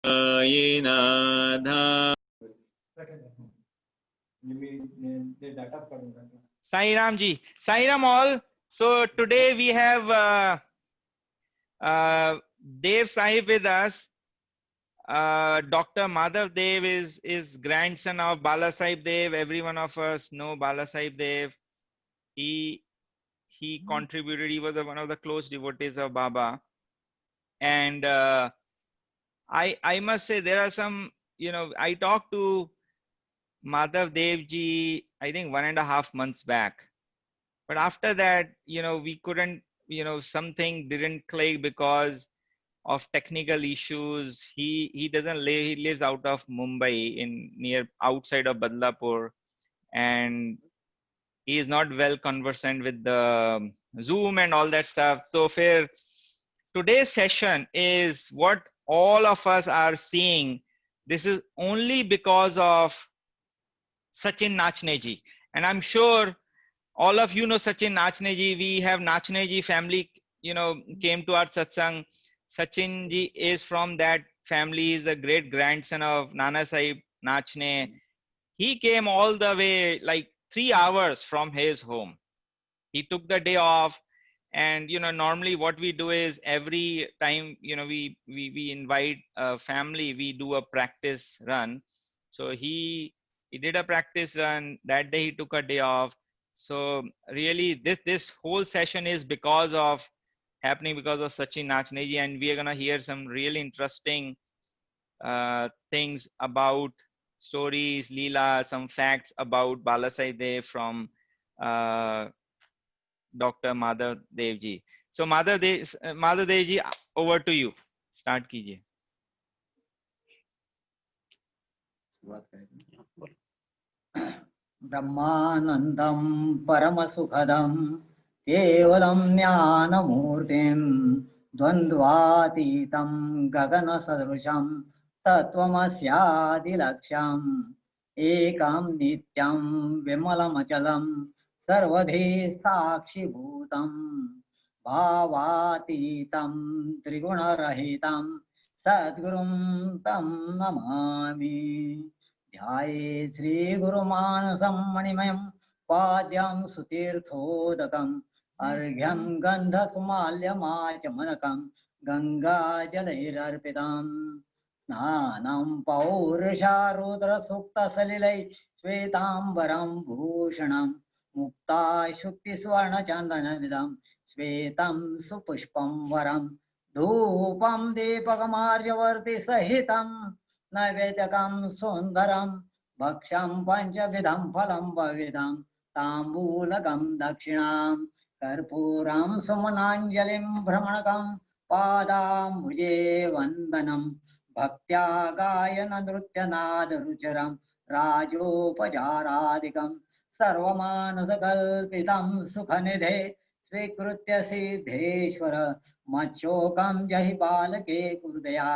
येनाधा Sai Ram ji, Sai Ram all. So today we have Dev Sahib with us. Dr. Madhav Dev is grandson of Bala Sahib Dev. Every one of us know Bala Sahib Dev. He contributed. He was one of the close devotees of Baba. And I must say there are some, I talked to Madhav Dev ji, I think 1.5 months back. But after that, we couldn't, something didn't click because of technical issues. He doesn't live, he lives out of Mumbai outside of Badlapur, and he is not well conversant with the Zoom and all that stuff. So fair. Today's session is what all of us are seeing. This is only because of Sachin Nachneji. And I'm sure all of you know Sachin Nachneji. We have Nachneji family, came to our satsang. Sachin ji is from that family. He's the great grandson of Nana Sahib Nachne. He came all the way like 3 hours from his home. He took the day off. And normally what we do is every time we invite a family, we do a practice run. So he did a practice run that day. He took a day off. So really this whole session is happening because of Sachin Nachneji, and we are gonna hear some really interesting things about stories, Leela, some facts about Balasai Dev from Dr. Madhav Dev ji. So Madhav Dev ji, over to you. Start कीजिए. ब्रह्मानंदं परमसुखदं केवलं ज्ञानमूर्तिं द्वन्द्वातीतं गगनसदृशं तत्त्वमस्यादिलक्ष्यम् एकं नित्यं विमलमचलं सर्वधि साक्षिभूतं भावातीतं त्रिगुणरहितं सद्गुरुं तं नमामि. ध्याये श्री गुरुमानसं मणिमयं पाद्यं सुतीर्थोदकम् अर्घ्यं गन्धसुमाल्यमाचमनकं गङ्गाजलैरर्पितम् स्नानं पौरुषारुद्रसूक्तसलिलै श्वेताम्बरं भूषणं मुक्ताशुक्तिस्वर्णचन्दनविदं श्वेतं सुपुष्पं वरं धूपं दीपकमार्जवर्तिसहितं नैवेद्यकं सुन्दरं भक्ष्यं पञ्चविधं फलं भविदं ताम्बूलकं दक्षिणां कर्पूरं सुमनाञ्जलिं भ्रमणकं पादाम्बुजे वन्दनं भक्त्या गायन नृत्यनादरुचिरं राजोपचारादिकं सर्वमानसकल्पितं सुखनिधे स्वीकृत्य सिद्धेश्वर मच्छोकं जहि बालके कुर्दया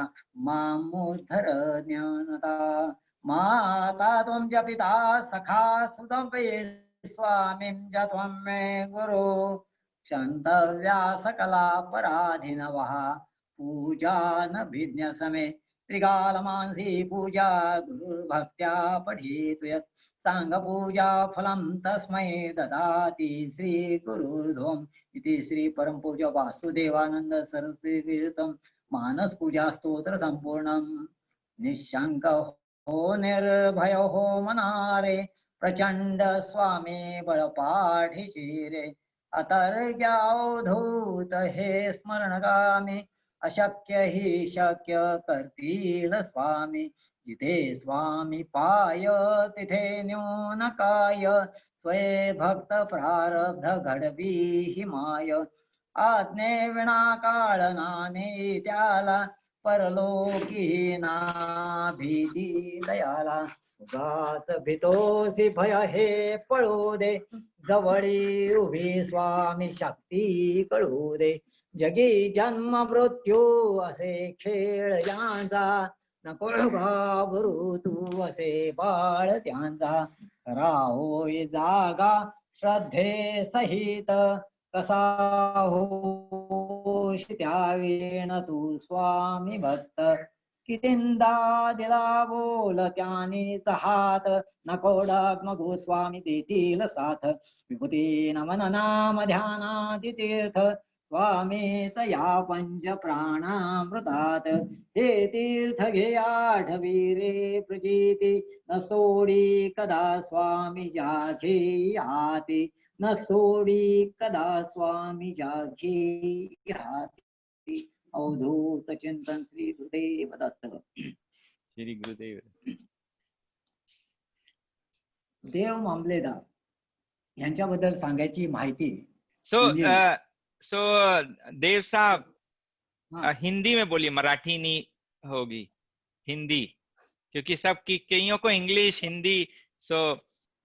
मामुद्धर ज्ञानता. माता त्वं च पिता सखा सुतं स्वामिं च त्वं मे गुरु क्षन्तव्या सकलापराधिनवः पूजा न भिज्ञसमे त्रिकालमानसी पूजा गुरुर्भक्त्या पठेतु यत् सांगपूजा फलं तस्मै ददाति श्री गुरुर्ध्वम् इति श्री परम पूज्य वासुदेवानंद सरस्वती विरचितं मानस पूजा स्तोत्र संपूर्णम्. निशंक हो निर्भय हो मनारे प्रचंड स्वामी बळपाठी शिरे अतर्ग्यावधूत हे स्मरणगामी अशक्य ही शक्य करतील स्वामी जिथे स्वामी पाय तिथे न्यूनकाय स्वये भक्त प्रारब्ध घडवी ही माय आज्ञे विना काळ नाने त्याला परलोकी ना भीती दयाला उगाच भितोसी भय हे पळू दे जवळी उभी स्वामी शक्ती कळू दे जगी जन्म मृत्यू असे खेळ यांचा नको घाबरू तू असे बाळ त्यांचा राहोय जागा श्रद्धे सहित कसा होश त्यावेण तू स्वामी भक्त कितिंदा दिला बोल त्यानेच हात नकोडात्म गोस्वामी देतील साथ विभूती नमन नाम ध्यानादि तीर्थ स्वामीत या पंच प्राणामृतात हे तीर्थ घे आठवी रे प्रचिती न सोडी कदा स्वामी जाघे हाती न सोडी कदा स्वामी जाघे हाती अवधूत चिंतन श्री गुरुदेव दत्त. श्री गुरुदेव. देव मामलेदार यांच्याबद्दल सांगायची माहिती सो म्हणजे- सो देव साहब हाँ. हिंदी में बोलिए, मराठी नहीं होगी, हिंदी, क्योंकि सब कईयों को इंग्लिश हिंदी, सो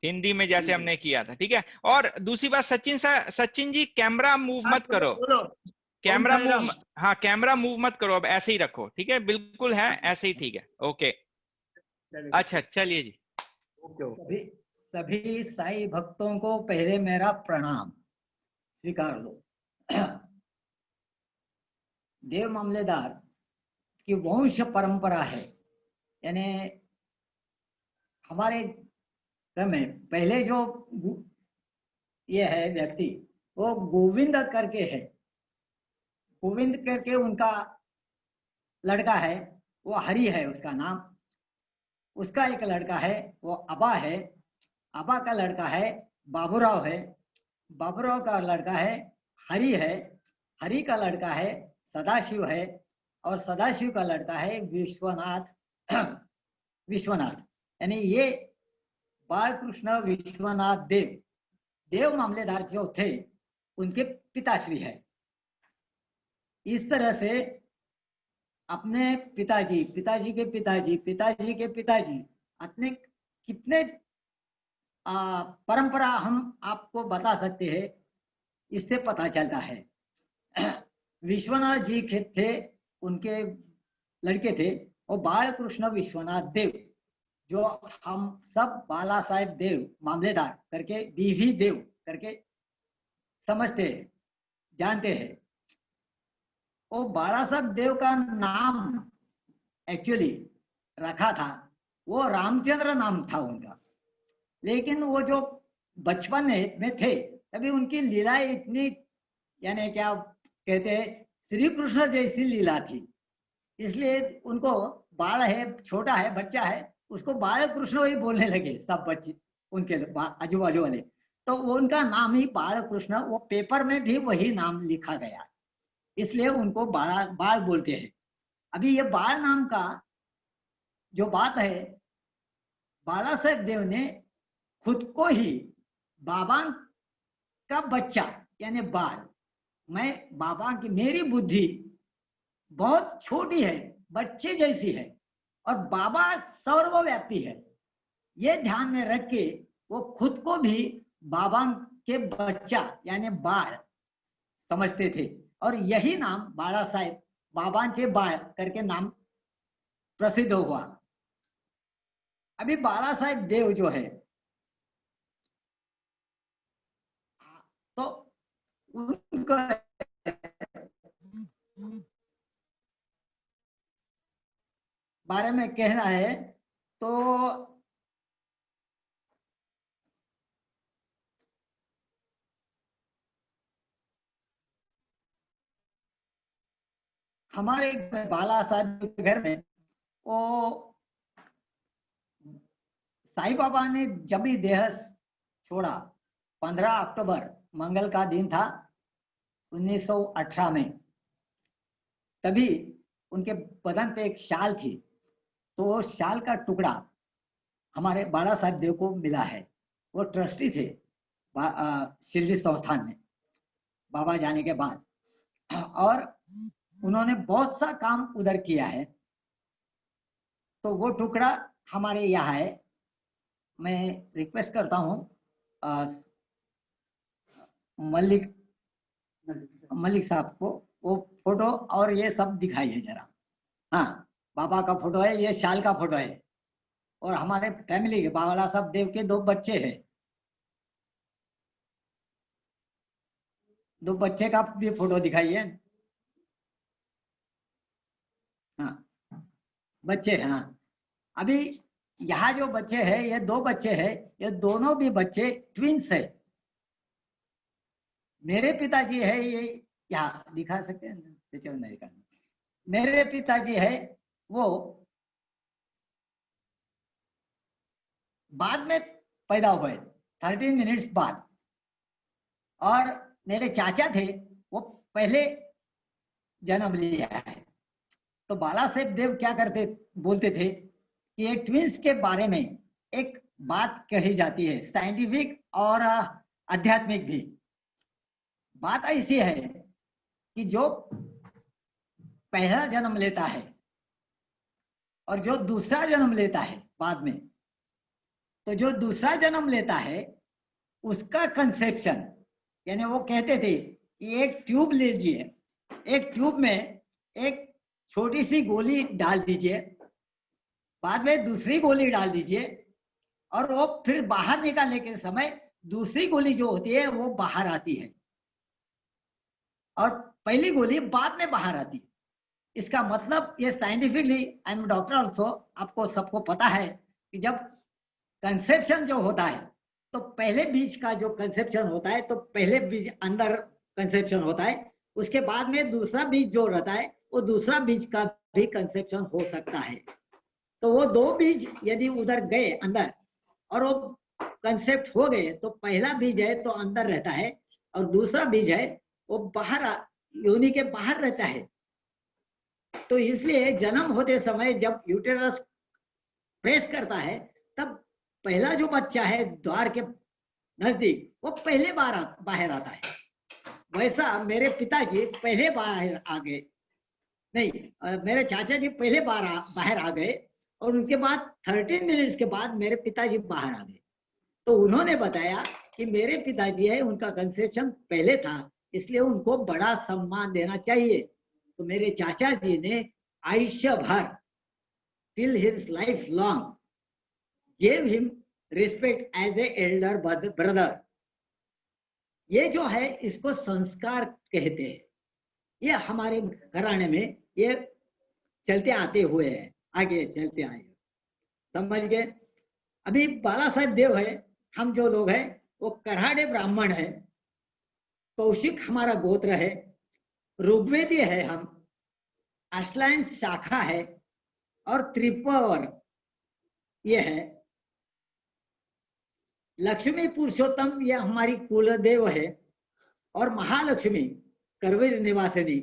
हिंदी में जैसे हमने किया था, ठीक है. और दूसरी बात, सचिन जी कैमरा मूव मत करो, कैमरा मूव, हाँ कैमरा मूव मत करो, अब ऐसे ही रखो, ठीक है, बिल्कुल है ऐसे ही, ठीक है, ओके. अच्छा चलिए जी. सभी साई भक्तों को पहले मेरा प्रणाम स्वीकार लो. देव मामलेदार की वंश परंपरा है, यानी हमारे में पहले जो ये है व्यक्ति वो गोविंद करके है, गोविंद करके उनका लड़का है, वो हरि है उसका नाम. उसका एक लड़का है वो अबा है, अबा का लड़का है बाबूराव है, बाबूराव का लड़का है हरि है, हरि का लड़का है सदाशिव है, और सदाशिव का लड़का है विश्वनाथ. विश्वनाथ यानी ये बालकृष्ण विश्वनाथ देव, देव मामलेदार जो थे उनके पिताश्री है. इस तरह से अपने पिताजी, पिताजी के पिताजी, पिताजी के पिताजी, अपने कितने परंपरा हम आपको बता सकते हैं, इससे पता चलता है. विश्वनाथ जी थे, उनके लड़के थे और बालकृष्ण विश्वनाथ देव, जो हम सब बाला साहेब देव मामलेदार करके, बीवी देव करके समझते हैं, जानते हैं. वो बाला साहेब देव का नाम एक्चुअली रखा था, वो रामचंद्र नाम था उनका, लेकिन वो जो बचपन में थे तभी उनकी लीला इतनी, यानी क्या कहते हैं, श्री कृष्ण जैसी लीला थी, इसलिए उनको बाल है, छोटा है, बच्चा है, उसको बाल कृष्ण ही बोलने लगे सब बच्चे उनके आजू बाजू वाले. तो उनका नाम ही बाल कृष्ण, वो पेपर में भी वही नाम लिखा गया, इसलिए उनको बाल बोलते हैं. अभी ये बाल नाम का जो बात है, बाला साहेब देव ने खुद को ही बाबा का बच्चा यानी बाल, मैं बाबा की, मेरी बुद्धि बहुत छोटी है, बच्चे जैसी है, और बाबा सर्वव्यापी है, ये ध्यान में रख के वो खुद को भी बाबा के बच्चा यानी बाल समझते थे, और यही नाम बाला साहेब, बाबांचे बाळ करके नाम प्रसिद्ध हुआ. अभी बाला साहेब देव जो है तो उनका बारे में कहना है तो हमारे बाला साहब के घर में वो साईं बाबा ने जब भी देह छोड़ा, 15 अक्टूबर मंगल का दिन था 1918 में, तभी उनके बदन पे एक शाल थी, तो वो शाल का टुकड़ा हमारे बाला साहब देव को मिला है. वो ट्रस्टी थे शिरडी संस्थान में बाबा जाने के बाद, और उन्होंने बहुत सा काम उधर किया है, तो वो टुकड़ा हमारे यहाँ है. मैं रिक्वेस्ट करता हूँ मलिक साहब को वो फोटो और ये सब दिखाइए जरा. हाँ, बाबा का फोटो है, ये शाल का फोटो है, और हमारे फैमिली के बाला साहब देव के 2 बच्चे हैं, 2 बच्चे का भी फोटो दिखाइए. हाँ, बच्चे, हाँ। अभी यहाँ जो बच्चे हैं, ये 2 बच्चे हैं, ये दोनों भी बच्चे ट्विंस है। मेरे पिताजी है, ये यहाँ दिखा सकते हैं, नहीं दिखाना। मेरे पिताजी है वो बाद में पैदा हुए, 13 मिनट्स बाद। और मेरे चाचा थे, वो पहले जन्म लिया है। तो बाला साहेब देव क्या करते, बोलते थे कि ये ट्विंस के बारे में एक बात कही जाती है, साइंटिफिक और आध्यात्मिक भी। बात ऐसी है कि जो पहला जन्म लेता है और जो दूसरा जन्म लेता है बाद में, तो जो दूसरा जन्म लेता है उसका कंसेप्शन, यानी वो कहते थे कि एक ट्यूब लीजिए, एक ट्यूब में एक छोटी सी गोली डाल दीजिए, बाद में दूसरी गोली डाल दीजिए, और वो फिर बाहर निकालने के समय दूसरी गोली जो होती है वो बाहर आती है और पहली गोली बाद में बाहर आती है। इसका मतलब ये scientifically, I am doctor also, आपको सबको पता है कि जब कंसेप्शन जो होता है तो पहले बीज का जो कंसेप्शन होता है, तो पहले बीज अंदर कंसेप्शन होता है, उसके बाद में दूसरा बीज जो रहता है वो दूसरा बीज का भी कंसेप्शन हो सकता है। तो वो 2 बीज यदि उधर गए अंदर और वो कंसेप्ट हो गए, तो पहला बीज है तो अंदर रहता है और दूसरा बीज है वो बाहर, योनि के बाहर रहता है। तो इसलिए जन्म होते समय जब यूटेरस प्रेस करता है, तब पहला जो बच्चा है द्वार के नजदीक, वो पहले बाहर आता है। वैसा मेरे पिताजी पहले बाहर आ गए, नहीं, मेरे चाचा जी पहले बाहर आ गए, और उनके बाद 13 मिनट्स के बाद मेरे पिताजी बाहर आ गए। तो उन्होंने बताया कि मेरे पिताजी है, उनका कंसेप्शन पहले था, इसलिए उनको बड़ा सम्मान देना चाहिए। तो मेरे चाचा जी ने आयुष्य भर, till his life long, gave him respect as a elder brother. ये जो है इसको संस्कार कहते हैं। ये हमारे घराने में ये चलते आते हुए हैं, आगे चलते आए, समझ गए। अभी बाला साहेब देव है, हम जो लोग हैं वो कराड़े ब्राह्मण है, कौशिक हमारा गोत्र है, ऋग्वेदीय है हम, अश्लायन शाखा है, और त्रिपुर ये है। लक्ष्मी पुरुषोत्तम ये हमारी कुलदेव है, और महालक्ष्मी करवेर निवासिनी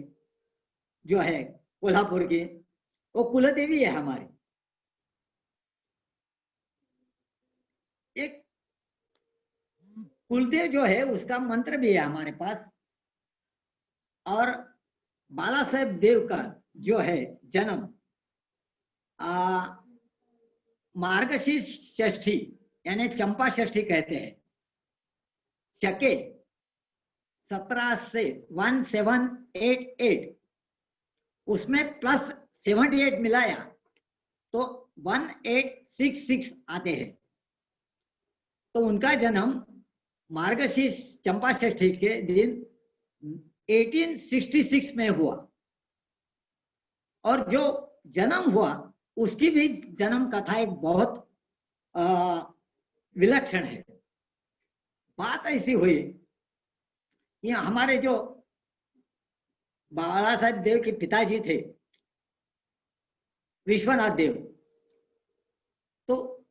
जो है कोल्हापुर की, वो कुलदेवी है हमारी। एक कुलदेव जो है उसका मंत्र भी है हमारे पास। और बाला साहेब देव का जो है जन्म मार्गशीर्ष षष्ठी यानी चंपा षष्ठी कहते हैं, शके 1788, उसमें प्लस 78 मिलाया तो 1866 आते हैं। तो उनका जन्म मार्गशीर्ष चंपा षष्ठी के दिन 1866 में हुआ, और जो जन्म हुआ उसकी भी जन्म कथा एक बहुत विलक्षण है। बात ऐसी हुई कि हमारे जो बाला साहेब देव के पिताजी थे विश्वनाथ देव, तो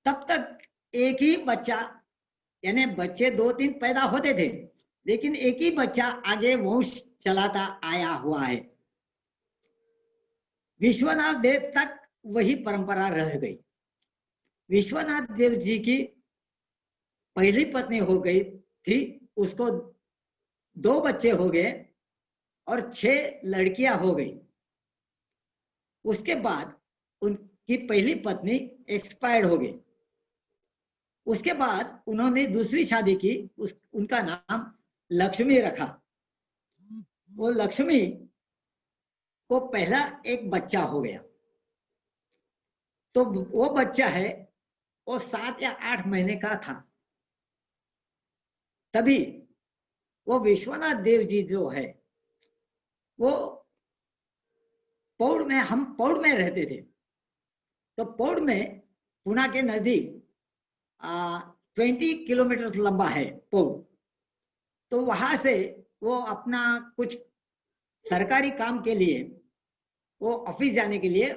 तब तक एक ही बच्चा, यानी बच्चे 2-3 पैदा होते थे, लेकिन एक ही बच्चा आगे वंश चलाता आया हुआ है। विश्वनाथ देव तक वही परंपरा रह गई। विश्वनाथ देव जी की पहली पत्नी हो गई थी, उसको 2 बच्चे हो गए और 6 लड़कियां हो गई। उसके बाद उनकी पहली पत्नी एक्सपायर्ड हो गई। उसके बाद उन्होंने दूसरी शादी की, उनका नाम लक्ष्मी रखा। वो लक्ष्मी को पहला एक बच्चा हो गया, तो वो बच्चा है वो 7 या 8 महीने का था। तभी वो विश्वनाथ देव जी जो है वो पौड़ में, हम पौड़ में रहते थे। तो पौड़ में पुणे के नजदीक 20 किलोमीटर लंबा है पौड़। तो वहां से वो अपना कुछ सरकारी काम के लिए वो ऑफिस जाने के लिए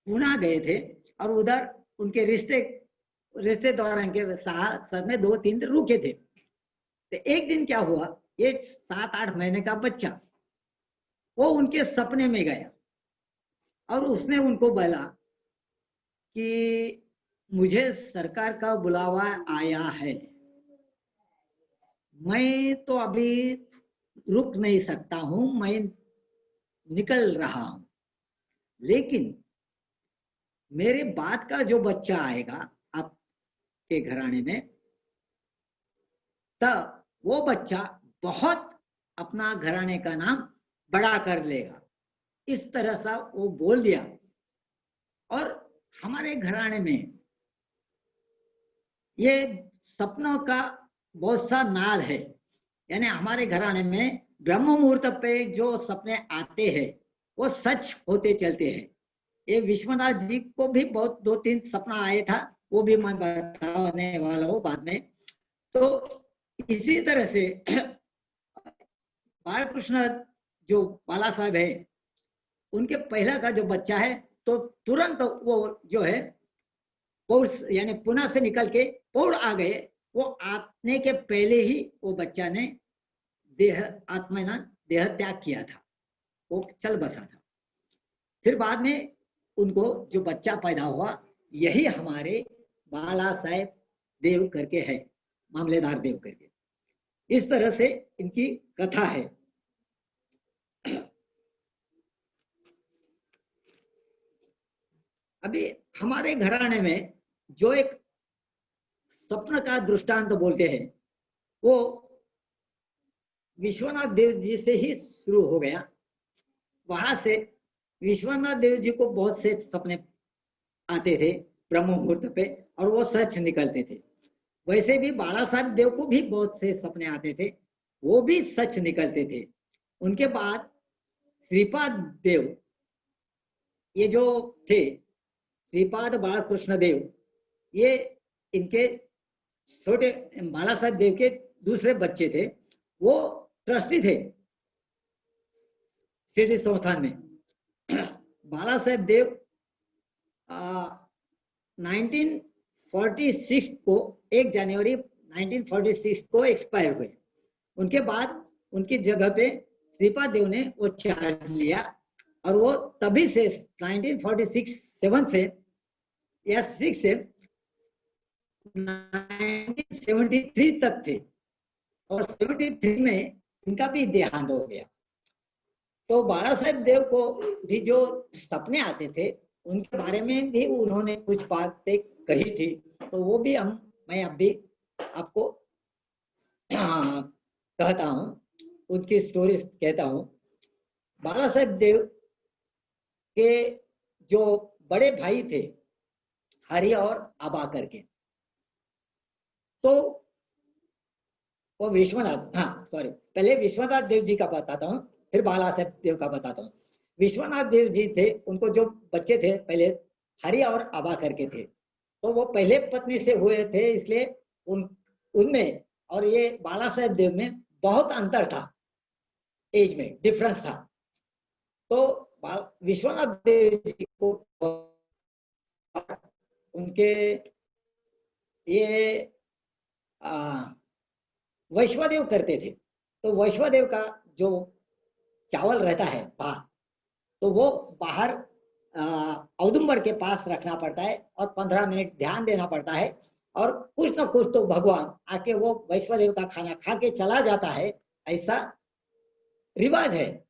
पुणे गए थे, और उधर उनके रिश्तेदारों के साथ में 2-3 दिन रुके थे। तो एक दिन क्या हुआ, ये 7-8 महीने का बच्चा वो उनके सपने में गया और उसने उनको बोला कि मुझे सरकार का बुलावा आया है, मैं तो अभी रुक नहीं सकता हूं, मैं निकल रहा हूं, लेकिन मेरे बाद का जो बच्चा आएगा आपके घराने में, तब वो बच्चा बहुत अपना घराने का नाम बड़ा कर लेगा। इस तरह सा वो बोल दिया। और हमारे घराने में ये सपनों का बहुत सा नाद है, यानी हमारे घराने में ब्रह्म मुहूर्त पे जो सपने आते हैं वो सच होते चलते हैं। ये विश्वनाथ जी को भी बहुत 2-3 सपना आया था, वो भी मैं बताने वाला हूँ बाद में। तो इसी तरह से बालकृष्ण जो बाला साहब है, उनके पहला का जो बच्चा है, तो तुरंत वो जो है पौड़ यानी पुणे से निकल के पौड़ आ गए। वो आने के पहले ही वो बच्चा ने देह त्याग किया था, वो चल बसा था। फिर बाद में उनको जो बच्चा पैदा हुआ, यही हमारे बाला साहेब देव करके है, मामलेदार देव करके। इस तरह से इनकी कथा है। अभी हमारे घराने में जो एक स्वप्न का दृष्टांत बोलते हैं, वो विश्वनाथ देव जी से ही शुरू हो गया। वहां से विश्वनाथ देव जी को बहुत से सपने आते थे ब्रह्म मुहूर्त पे, और वो सच निकलते थे। वैसे भी बाला साहब देव को भी बहुत से सपने आते थे, वो भी सच निकलते थे। उनके बाद श्रीपाद देव, ये जो थे श्रीपाद बालकृष्ण देव, ये इनके छोटे बाला साहब देव के दूसरे बच्चे थे। वो ट्रस्टी थे सिटी संस्थान में। बाला साहब देव 1946 को 1 जनवरी 1946 को एक्सपायर हुए। उनके बाद उनकी जगह पे श्रीपाद देव ने वो चार्ज लिया, और वो तभी से 1946-7 से या 6 से 1973 तक थे, और 73 में इनका भी देहांत हो गया। तो बाला साहेब देव को भी जो सपने आते थे, उनके बारे में भी उन्होंने कुछ बातें कही थी, तो वो भी मैं अभी आपको कहता हूँ, उनकी स्टोरी कहता हूँ। बाला साहेब देव के जो बड़े भाई थे हरि और आबा करके, तो वो पहले विश्वनाथ देव जी का बताता हूँ, फिर बाला साहेब देव का बताता हूँ। विश्वनाथ देव जी थे, उनको जो बच्चे थे पहले हरि और आबा करके थे, तो वो पहले पत्नी से हुए थे, इसलिए उनमें और ये बाला साहेब देव में बहुत अंतर था, एज में डिफरेंस था। तो विश्वनाथ देव जी को उनके ये वैश्वदेव करते थे, तो वैश्वदेव का जो चावल रहता है बाहर, तो वो बाहर औदुंबर के पास रखना पड़ता है, और 15 मिनट ध्यान देना पड़ता है, और कुछ ना कुछ तो भगवान आके वो वैश्वदेव का खाना खा के चला जाता है, ऐसा रिवाज है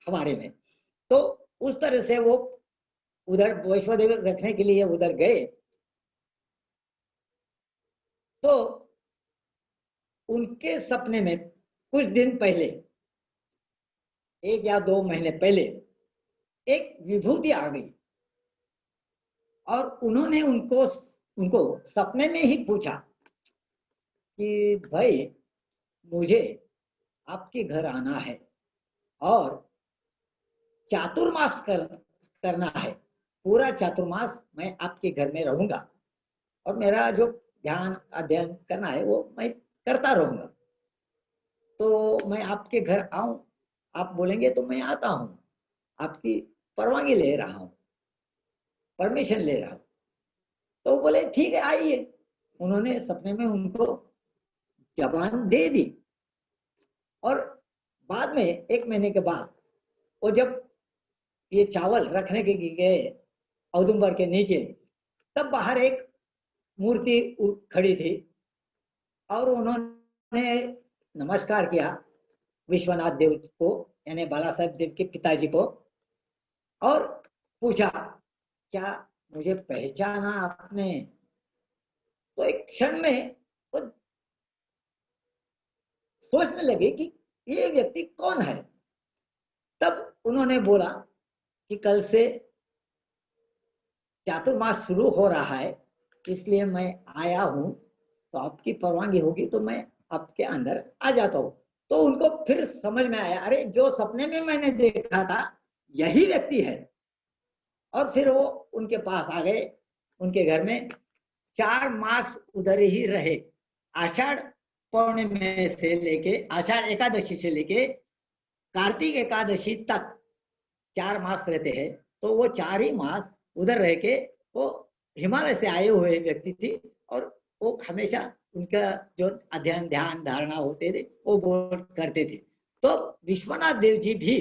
हमारे में। तो उस तरह से वो उधर वैश्वदेव रखने के लिए उधर गए। तो उनके सपने में कुछ दिन पहले, 1 या 2 महीने पहले, एक विभूति आ गई, और उन्होंने उनको सपने में ही पूछा कि भाई मुझे आपके घर आना है, और चातुर्मास करना है, पूरा चातुर्मास मैं आपके घर में रहूंगा और मेरा जो ध्यान अध्ययन करना है वो मैं करता रहूंगा। तो मैं आपके घर आऊं, आप बोलेंगे तो मैं आता हूं, आपकी परवानगी ले रहा हूं, परमिशन ले रहा हूं। तो बोले ठीक है आइए। उन्होंने सपने में उनको जबान दे दी। और बाद में 1 महीने के बाद वो जब ये चावल रखने के गए औदुंबर के नीचे, तब बाहर एक मूर्ति खड़ी थी और उन्होंने नमस्कार किया विश्वनाथ देव को, यानी बाला साहेब देव के पिताजी को, और पूछा क्या मुझे पहचाना आपने? तो एक क्षण में वो सोचने लगे कि ये व्यक्ति कौन है। तब उन्होंने बोला कि कल से चातुर्मास शुरू हो रहा है, इसलिए मैं आया हूं, तो आपकी परवानगी होगी तो मैं आपके अंदर आ जाता हूं। तो उनको फिर समझ में आया, अरे जो सपने में मैंने देखा था यही व्यक्ति है। और फिर वो उनके पास आ गए, उनके घर में 4 मास उधर ही रहे। आषाढ़ पौर्णिमे से लेके, आषाढ़ एकादशी से लेके कार्तिक एकादशी तक 4 मास रहते हैं। तो वो 4 ही मास उधर रह के, वो हिमालय से आए हुए व्यक्ति थे और वो हमेशा उनका जो अध्ययन ध्यान धारणा होते थे वो बोल करते थे। तो विश्वनाथ देव जी भी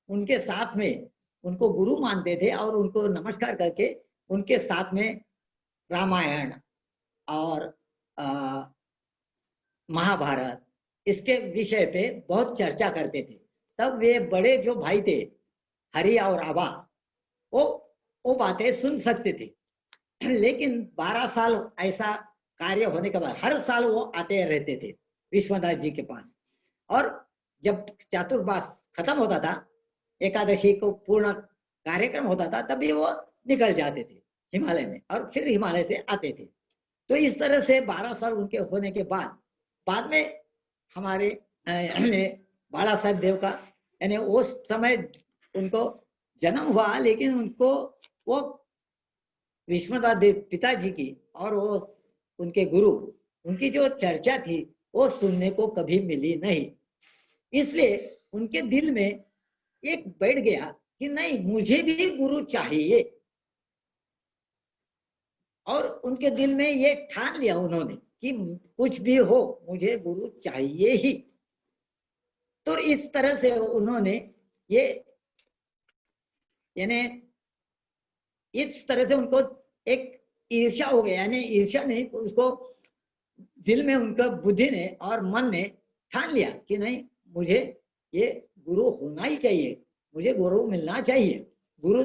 उनके साथ में उनको गुरु मानते थे और उनको नमस्कार करके उनके साथ में रामायण और महाभारत इसके विषय पे बहुत चर्चा करते थे। तब वे बड़े जो भाई थे हरि और आबा, वो बातें सुन सकते थे। लेकिन 12 साल ऐसा कार्य होने के बाद हर साल वो आते रहते थे विश्वनाथ जी के पास। और जब चातुर्मास खत्म होता था, एकादशी को पूर्ण कार्यक्रम होता था, तभी वो निकल जाते थे हिमालय में और फिर हिमालय से आते थे। तो इस तरह से 12 साल उनके होने के बाद में हमारे बाला साहेब देव का, यानी उस समय उनको जन्म हुआ, लेकिन उनको वो विश्वनाथ देव पिताजी की और वो उनके गुरु, उनकी जो चर्चा थी वो सुनने को कभी मिली नहीं। इसलिए उनके दिल में एक बैठ गया कि नहीं, मुझे भी गुरु चाहिए। और उनके दिल में ये ठान लिया उन्होंने कि कुछ भी हो मुझे गुरु चाहिए ही। तो इस तरह से उन्होंने ये, यानी इस तरह से उनको एक ईर्ष्या हो गया, यानी ईर्ष्या नहीं, उसको दिल में उनका बुद्धि ने और मन ने ठान लिया कि नहीं, मुझे ये गुरु होना ही चाहिए, मुझे गुरु मिलना चाहिए, गुरु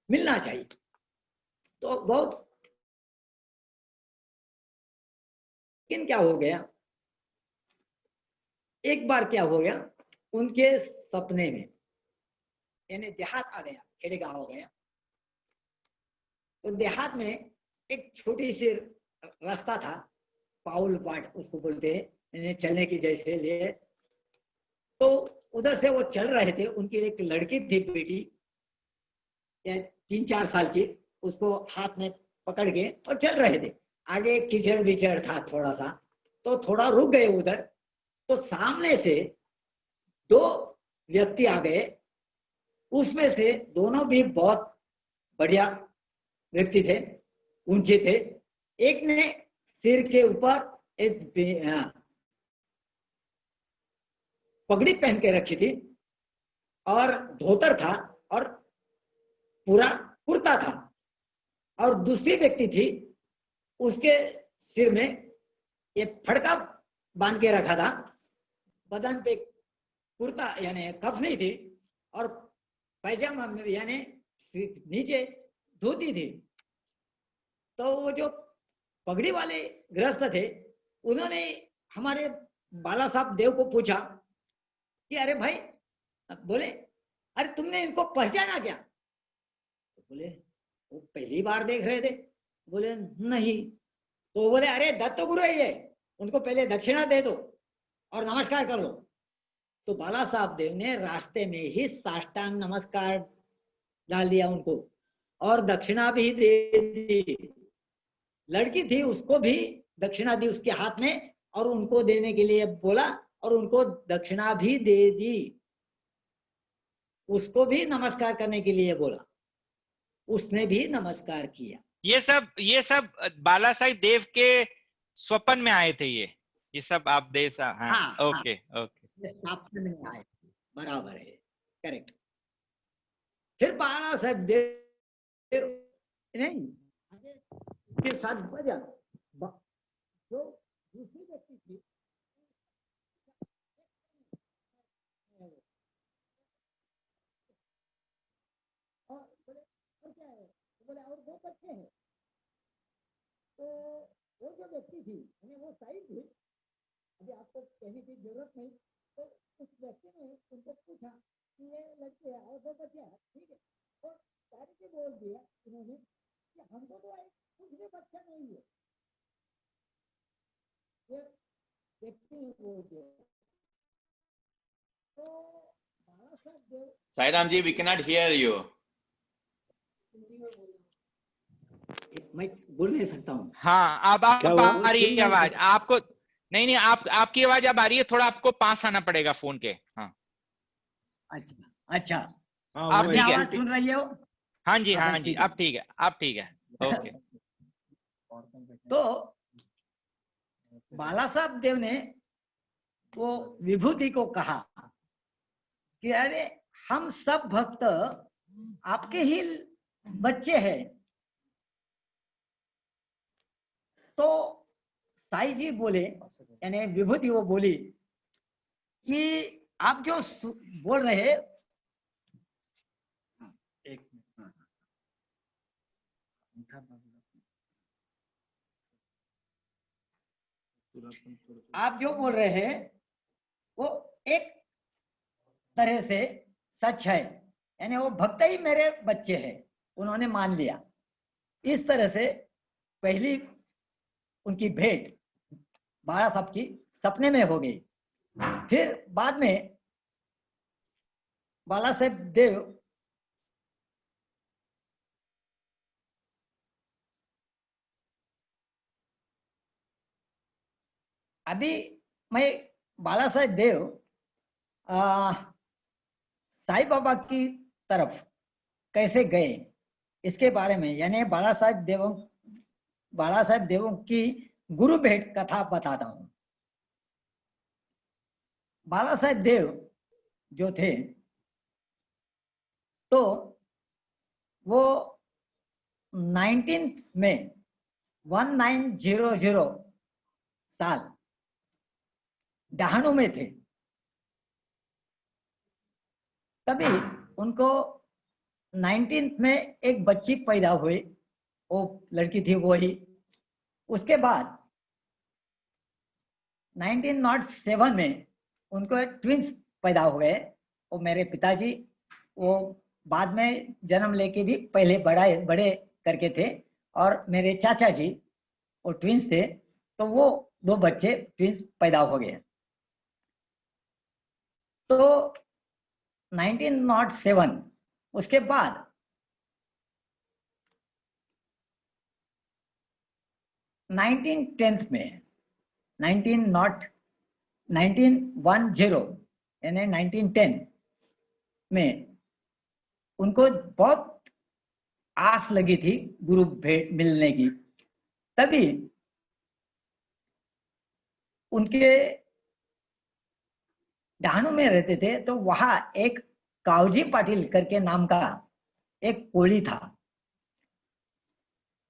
मिलना चाहिए। तो बहुत, लेकिन क्या हो गया, एक बार क्या हो गया, उनके सपने में, यानी देहात आ गया, खेड़े गांव हो गया। तो देहात में एक छोटी सी रास्ता था, पाउल पाट उसको बोलते हैं, चलने की जैसे लिए। तो उधर से वो चल रहे थे, उनकी एक लड़की थी बेटी 3-4 साल की, उसको हाथ में पकड़ के और चल रहे थे। आगे कीचड़ विचड़ था थोड़ा सा, तो थोड़ा रुक गए उधर। तो सामने से 2 व्यक्ति आ गए, उसमें से दोनों भी बहुत बढ़िया व्यक्ति थे, ऊंचे थे। एक ने सिर के ऊपर एक पगड़ी पहन के रखी थी और धोतर था और पूरा कुर्ता था, और दूसरी व्यक्ति थी, उसके सिर में ये फड़का बांध के रखा था, बदन पे कुर्ता यानी कफ नहीं थी, और पैजामा में यानी नीचे धोती थी। तो वो जो पगड़ी वाले गृहस्थ थे, उन्होंने हमारे बाला साहब देव को पूछा कि अरे भाई, बोले अरे तुमने इनको पहचाना क्या? तो बोले वो पहली बार देख रहे थे। बोले नहीं। तो बोले अरे दत्त गुरु है ये, उनको पहले दक्षिणा दे दो और नमस्कार कर लो। तो बाला साहब देव ने रास्ते में ही साष्टांग नमस्कार डाल दिया उनको और दक्षिणा भी दे दी। लड़की थी उसको भी दक्षिणा दी उसके हाथ में और उनको देने के लिए बोला और उनको दक्षिणा भी दे दी। उसको भी नमस्कार करने के लिए बोला, उसने भी नमस्कार किया। ये सब बाला साहिब देव के स्वप्न में आए थे ये सब आप देव साहब। हाँ, हाँ, ओके ओके। ये स्थापना में आए, बराबर है, करेक्ट। फिर बाला साहब देव नहीं के साथ बजा जो दूसरी व्यक्ति थी और बोले और क्या है, बोले और 2 बच्चे हैं। तो वो जो व्यक्ति थी वो साइड थी, अभी आपको कहने की जरूरत नहीं। तो उस व्यक्ति ने उनको पूछा कि ये लड़के है और 2 बच्चे हैं, ठीक है। और सारी से बोल दिया उन्होंने कि हमको तो कुछ भी बच्चा नहीं है, ये व्यक्ति ने बोल दिया। तो बाला साहब देव Sai Ram ji, we cannot hear you. मैं बोल नहीं सकता हूँ। हाँ, अब आ रही है आवाज आपको? नहीं नहीं, आपकी आवाज अब आ रही है, थोड़ा आपको पास आना पड़ेगा फोन के। हाँ अच्छा अच्छा, आप ठीक है, आवाज सुन रही हो? हाँ जी हाँ जी, अब ठीक है, अब ठीक है, ओके। तो बाला साहब देव ने वो विभूति को कहा कि अरे हम सब भक्त आपके ही बच्चे हैं। तो साईं जी बोले, यानी विभूति वो बोली कि आप जो बोल रहे, आप जो बोल रहे हैं वो एक तरह से सच है, यानी वो भक्त ही मेरे बच्चे हैं, उन्होंने मान लिया। इस तरह से पहली उनकी भेंट बाला साहब की सपने में हो गई। फिर बाद में बाला साहब देव अभी मैं बाला साहब देव साईं बाबा की तरफ कैसे गए इसके बारे में, यानी बाला साहब देवों की गुरु भेंट कथा बताता हूं। बाला साहब देव जो थे तो वो 19 में 1900 साल डहाणू में थे। तभी उनको 19 में एक बच्ची पैदा हुई, वो लड़की थी वही। उसके बाद 1907 में उनको ट्विंस पैदा हो गए। वो मेरे पिताजी वो बाद में जन्म लेके भी पहले बड़े करके थे, और मेरे चाचा जी वो ट्विंस थे, तो वो 2 बच्चे ट्विंस पैदा हो गए। तो 1907 उसके बाद 1910 में 1910 यानी 1910 में उनको बहुत आस लगी थी गुरु भेंट मिलने की। तभी उनके डहाणू में रहते थे, तो वहां एक कावजी पाटिल करके नाम का एक कोली था।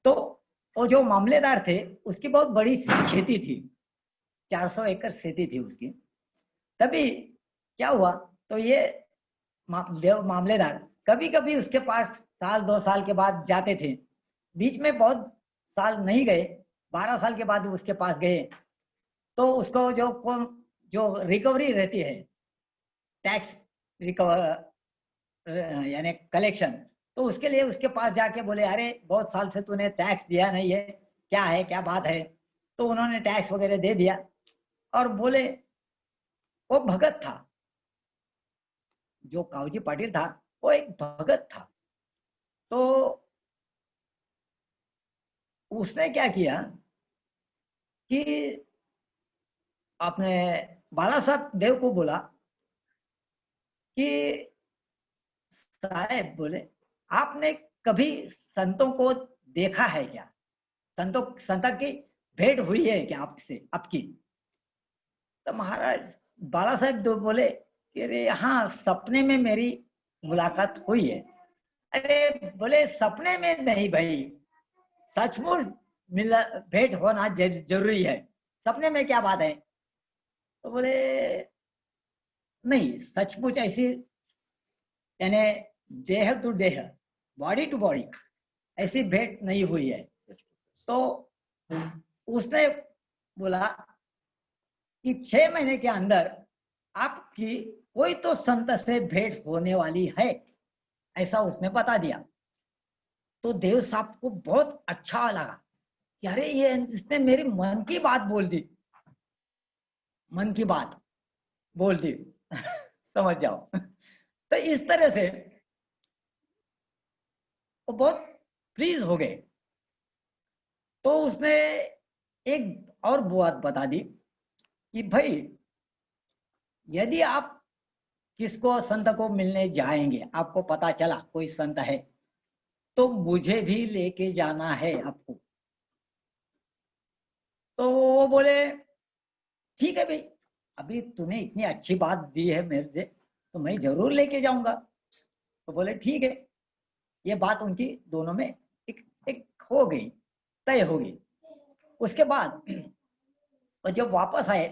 तो वो जो मामलेदार थे उसकी बहुत बड़ी खेती थी, 400 एकड़ खेती थी उसकी। तभी क्या हुआ, तो ये देव मामलेदार कभी कभी उसके पास 1-2 साल के बाद जाते थे। बीच में बहुत साल नहीं गए, 12 साल के बाद उसके पास गए। तो उसको जो रिकवरी रहती है, टैक्स रिकवर यानी कलेक्शन, तो उसके लिए उसके पास जाके बोले, अरे बहुत साल से तूने टैक्स दिया नहीं है, क्या है, क्या बात है। तो उन्होंने टैक्स वगैरह दे दिया और बोले, वो भगत था, जो कावजी पाटिल था वो एक भगत था। तो उसने क्या किया कि आपने बाला साहब देव को बोला कि साहब, बोले आपने कभी संतों को देखा है क्या? संतों की भेंट हुई है क्या आपसे, आपकी? तो महाराज बाला साहब देव बोले कि अरे हाँ, सपने में मेरी मुलाकात हुई है। अरे बोले सपने में नहीं भाई, सचमुच मिला, भेंट होना जरूरी है, सपने में क्या बात है? तो बोले नहीं, सचमुच ऐसी, यानी देह टू देह, बॉडी टू बॉडी ऐसी भेंट नहीं हुई है। तो उसने बोला कि 6 महीने के अंदर आपकी कोई तो संत से भेंट होने वाली है, ऐसा उसने बता दिया। तो देव साहब को बहुत अच्छा लगा कि अरे ये इसने मेरी मन की बात बोल दी, मन की बात बोल दी समझ जाओ। तो इस तरह से वो बहुत प्लीज हो गए। तो उसने एक और बात बता दी कि भाई यदि आप किसको संत को मिलने जाएंगे, आपको पता चला कोई संत है, तो मुझे भी लेके जाना है आपको। तो वो बोले ठीक है भाई, अभी तूने इतनी अच्छी बात दी है मेरे से, तो मैं जरूर लेके जाऊंगा। तो बोले ठीक है। ये बात उनकी दोनों में एक हो गई, तय हो गई। उसके बाद वो जब वापस आए,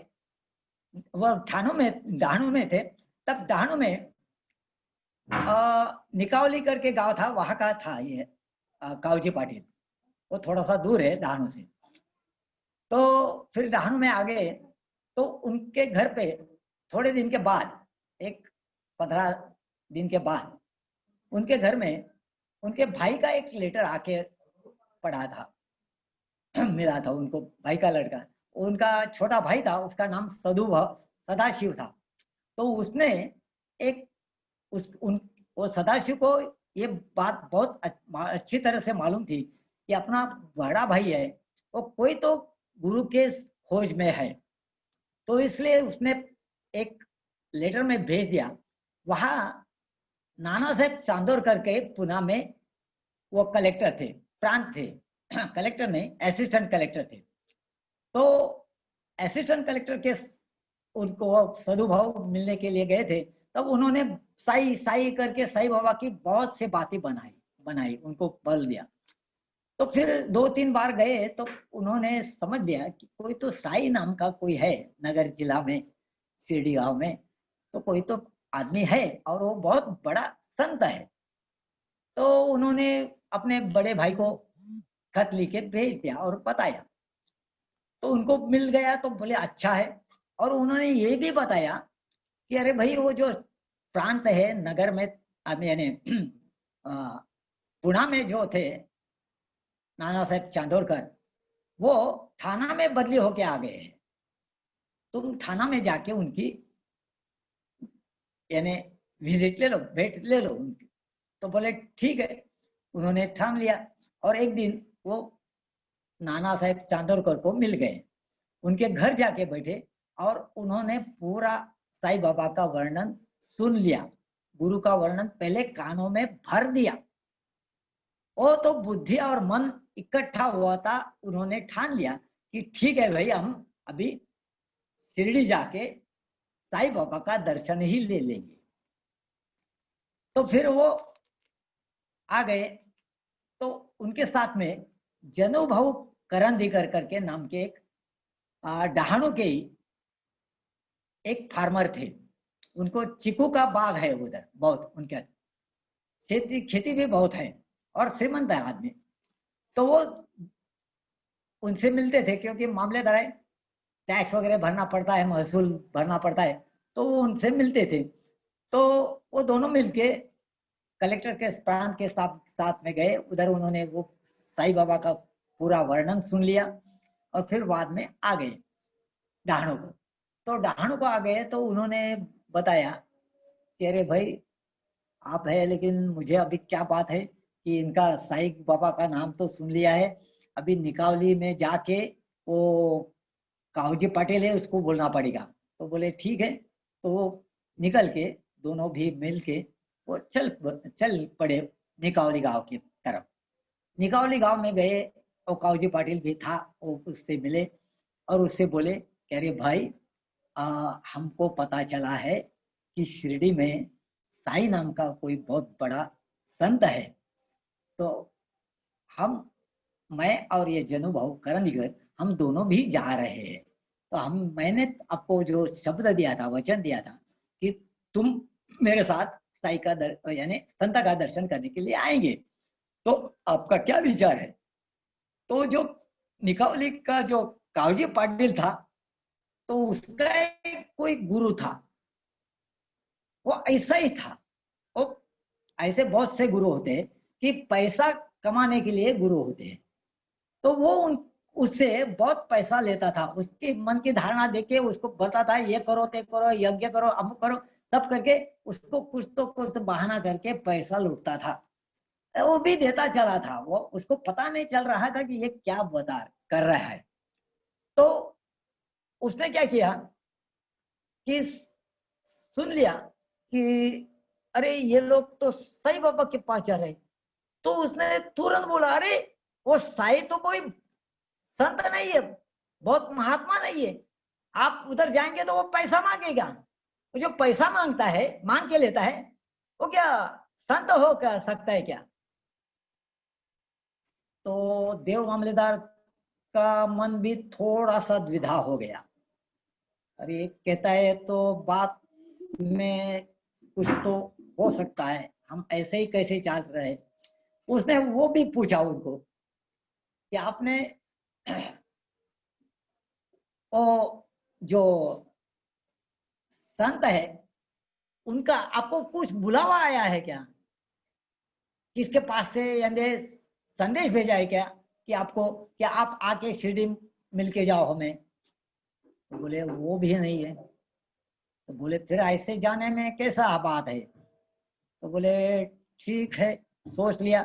वह डाहणु में थे, तब डाहणु में निकावली करके गांव था, वहां का था ये कावजी पाटिल। वो थोड़ा सा दूर है डाहणु से। तो फिर डाहणु में आ गए। तो उनके घर पे थोड़े दिन के बाद, एक 15 दिन के बाद, उनके घर में उनके भाई का एक लेटर आके पड़ा था मिला था उनको, भाई का लड़का, उनका छोटा भाई था, उसका नाम सदाशिव था। तो उसने एक वो सदाशिव को ये बात बहुत अच्छी तरह से मालूम थी कि अपना बड़ा भाई है वो कोई तो गुरु के खोज में है। तो इसलिए उसने एक लेटर में भेज दिया। वहां नाना साहेब चांदोर करके पुणे में वो कलेक्टर थे, प्रांत थे कलेक्टर नहीं, असिस्टेंट कलेक्टर थे। तो असिस्टेंट कलेक्टर के उनको सदुभाव मिलने के लिए गए थे। तब उन्होंने साई साई करके साई बाबा की बहुत सी बातें बनाई उनको बल दिया। तो फिर 2-3 बार गए तो उन्होंने समझ लिया कि कोई तो साई नाम का कोई है नगर जिला में, शिरडी गांव में, तो कोई तो आदमी है और वो बहुत बड़ा संत है। तो उन्होंने अपने बड़े भाई को खत लिखे भेज दिया और बताया। तो उनको मिल गया तो बोले अच्छा है। और उन्होंने ये भी बताया कि अरे भाई वो जो प्रांत है नगर में, यानी पुणे में जो थे नाना साहेब चांदोरकर, वो थाना में बदली होके आ गए हैं। तुम थाना में जाके उनकी यानी विजिट ले लो, भेंट ले लो उनकी। तो बोले ठीक है। उन्होंने ठान लिया और एक दिन वो नाना साहेब चांदोरकर को मिल गए, उनके घर जाके बैठे और उन्होंने पूरा साईं बाबा का वर्णन सुन लिया, गुरु का वर्णन पहले कानों में भर दिया। वो तो बुद्धि और मन इकट्ठा हुआ था। उन्होंने ठान लिया कि ठीक है भाई, हम अभी शिरडी जाके साईं बाबा का दर्शन ही ले लेंगे। तो फिर वो आ गए। तो उनके साथ में जनुभाऊ करंदीकर करके नाम के एक डहाणु के ही एक फार्मर थे। उनको चीकू का बाग है उधर बहुत, उनके खेती भी बहुत है और श्रीमंत है आदमी। तो वो उनसे मिलते थे क्योंकि मामलेदार है, टैक्स वगैरह भरना पड़ता है, महसूल भरना पड़ता है, तो वो उनसे मिलते थे। तो वो दोनों मिलके कलेक्टर के प्रांत के साथ में गए उधर। उन्होंने वो साईं बाबा का पूरा वर्णन सुन लिया और फिर बाद में आ गए डहाणु को। तो डहाणु को आ गए तो उन्होंने बताया कह रहे भाई आप है, लेकिन मुझे अभी क्या बात है कि इनका साईं बाबा का नाम तो सुन लिया है, अभी निकावली में जाके वो काऊजी पटेल है उसको बोलना पड़ेगा। तो बोले ठीक है। तो वो निकल के दोनों भी मिल के वो चल पड़े निकावली गांव की तरफ। निकावली गांव में गए, वो काऊजी पाटिल भी था, वो उससे मिले और उससे बोले, कह रहे भाई हमको पता चला है कि शिरडी में साईं नाम का कोई बहुत बड़ा संत है, तो मैं और ये जनु भाऊ करणिगर हम दोनों भी जा रहे हैं। तो मैंने आपको जो शब्द दिया था, वचन दिया था कि तुम मेरे साथ साईं का यानी संत का दर्शन करने के लिए आएंगे, तो आपका क्या विचार है? तो जो निकावली का जो कावजी पाटिल था, तो उसका एक कोई गुरु था, वो ऐसा ही था। वो ऐसे बहुत से गुरु होते हैं कि पैसा कमाने के लिए गुरु होते हैं, तो वो उससे बहुत पैसा लेता था, उसके मन की धारणा देके उसको बताता ये करो, ते करो, यज्ञ करो, अमुक करो, सब करके उसको कुछ तो कुछ बहाना करके पैसा लूटता था। वो भी देता चला था, वो उसको पता नहीं चल रहा था कि ये क्या बता कर रहा है। तो उसने क्या किया कि सुन लिया कि अरे ये लोग तो साईं बाबा के पास जा रहे, तो उसने तुरंत बोला, अरे वो साईं तो कोई संत नहीं है, बहुत महात्मा नहीं है, आप उधर जाएंगे तो वो पैसा मांगेगा, वो जो पैसा मांगता है, मांग के लेता है, वो क्या संत हो क्या सकता है क्या? तो देव मामलेदार का मन भी थोड़ा सा द्विधा हो गया। अरे कहता है तो बात में कुछ तो हो सकता है, हम ऐसे ही कैसे चल रहे। उसने वो भी पूछा उनको कि आपने वो जो संत है उनका आपको कुछ बुलावा आया है क्या, किसके पास से यानी संदेश भेजा है क्या कि आपको, क्या आप आके शिरडी मिलके जाओ हमें? तो बोले वो भी नहीं है। तो बोले फिर ऐसे जाने में कैसा बात है? तो बोले ठीक है, सोच लिया।